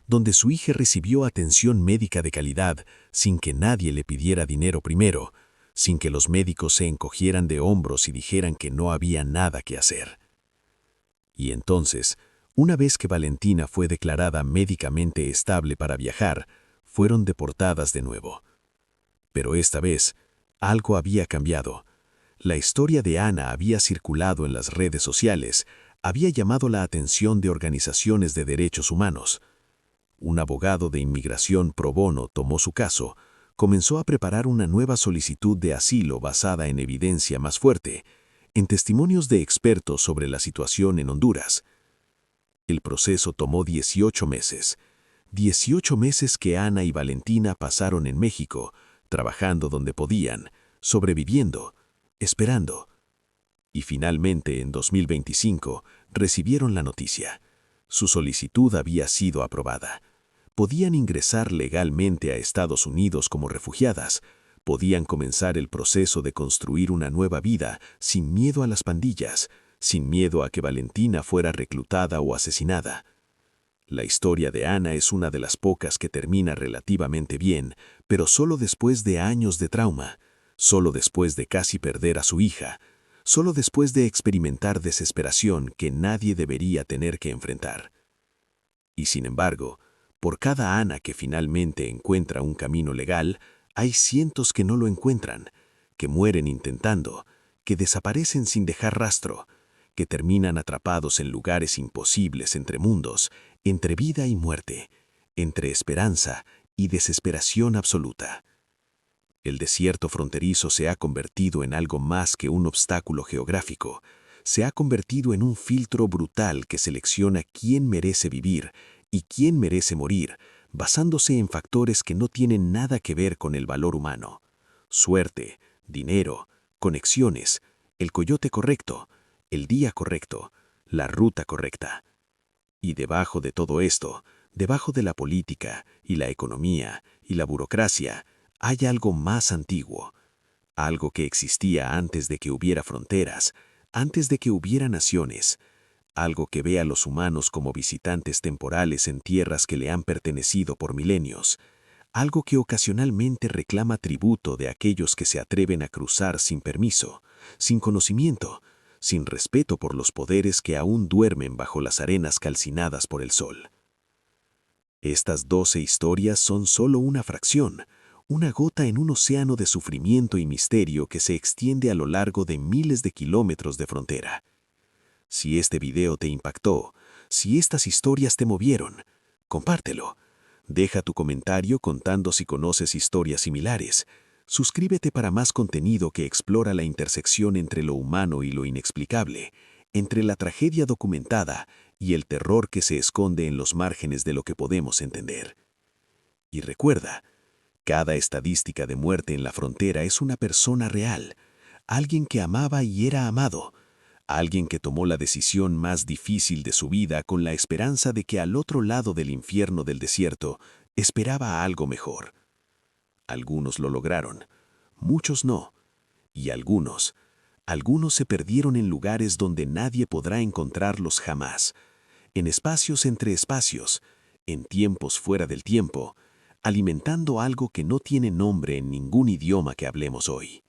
donde su hija recibió atención médica de calidad sin que nadie le pidiera dinero primero, sin que los médicos se encogieran de hombros y dijeran que no había nada que hacer. Y entonces, una vez que Valentina fue declarada médicamente estable para viajar, fueron deportadas de nuevo. Pero esta vez, algo había cambiado. La historia de Ana había circulado en las redes sociales, había llamado la atención de organizaciones de derechos humanos. Un abogado de inmigración pro bono tomó su caso, comenzó a preparar una nueva solicitud de asilo basada en evidencia más fuerte, en testimonios de expertos sobre la situación en Honduras. El proceso tomó 18 meses. 18 meses que Ana y Valentina pasaron en México, trabajando donde podían, sobreviviendo, esperando. Y finalmente, en 2025, recibieron la noticia. Su solicitud había sido aprobada. Podían ingresar legalmente a Estados Unidos como refugiadas, podían comenzar el proceso de construir una nueva vida sin miedo a las pandillas, sin miedo a que Valentina fuera reclutada o asesinada. La historia de Ana es una de las pocas que termina relativamente bien, pero solo después de años de trauma, solo después de casi perder a su hija, solo después de experimentar desesperación que nadie debería tener que enfrentar. Y sin embargo, por cada Ana que finalmente encuentra un camino legal, hay cientos que no lo encuentran, que mueren intentando, que desaparecen sin dejar rastro, que terminan atrapados en lugares imposibles entre mundos, entre vida y muerte, entre esperanza y desesperación absoluta. El desierto fronterizo se ha convertido en algo más que un obstáculo geográfico. Se ha convertido en un filtro brutal que selecciona quién merece vivir y quién merece morir, basándose en factores que no tienen nada que ver con el valor humano. Suerte, dinero, conexiones, el coyote correcto, el día correcto, la ruta correcta. Y debajo de todo esto, debajo de la política y la economía y la burocracia, hay algo más antiguo, algo que existía antes de que hubiera fronteras, antes de que hubiera naciones, algo que ve a los humanos como visitantes temporales en tierras que le han pertenecido por milenios, algo que ocasionalmente reclama tributo de aquellos que se atreven a cruzar sin permiso, sin conocimiento, sin respeto por los poderes que aún duermen bajo las arenas calcinadas por el sol. Estas 12 historias son solo una fracción, una gota en un océano de sufrimiento y misterio que se extiende a lo largo de miles de kilómetros de frontera. Si este video te impactó, si estas historias te movieron, compártelo. Deja tu comentario contando si conoces historias similares. Suscríbete para más contenido que explora la intersección entre lo humano y lo inexplicable, entre la tragedia documentada y el terror que se esconde en los márgenes de lo que podemos entender. Y recuerda, cada estadística de muerte en la frontera es una persona real, alguien que amaba y era amado, alguien que tomó la decisión más difícil de su vida con la esperanza de que al otro lado del infierno del desierto esperaba algo mejor. Algunos lo lograron, muchos no, y algunos se perdieron en lugares donde nadie podrá encontrarlos jamás, en espacios entre espacios, en tiempos fuera del tiempo, alimentando algo que no tiene nombre en ningún idioma que hablemos hoy.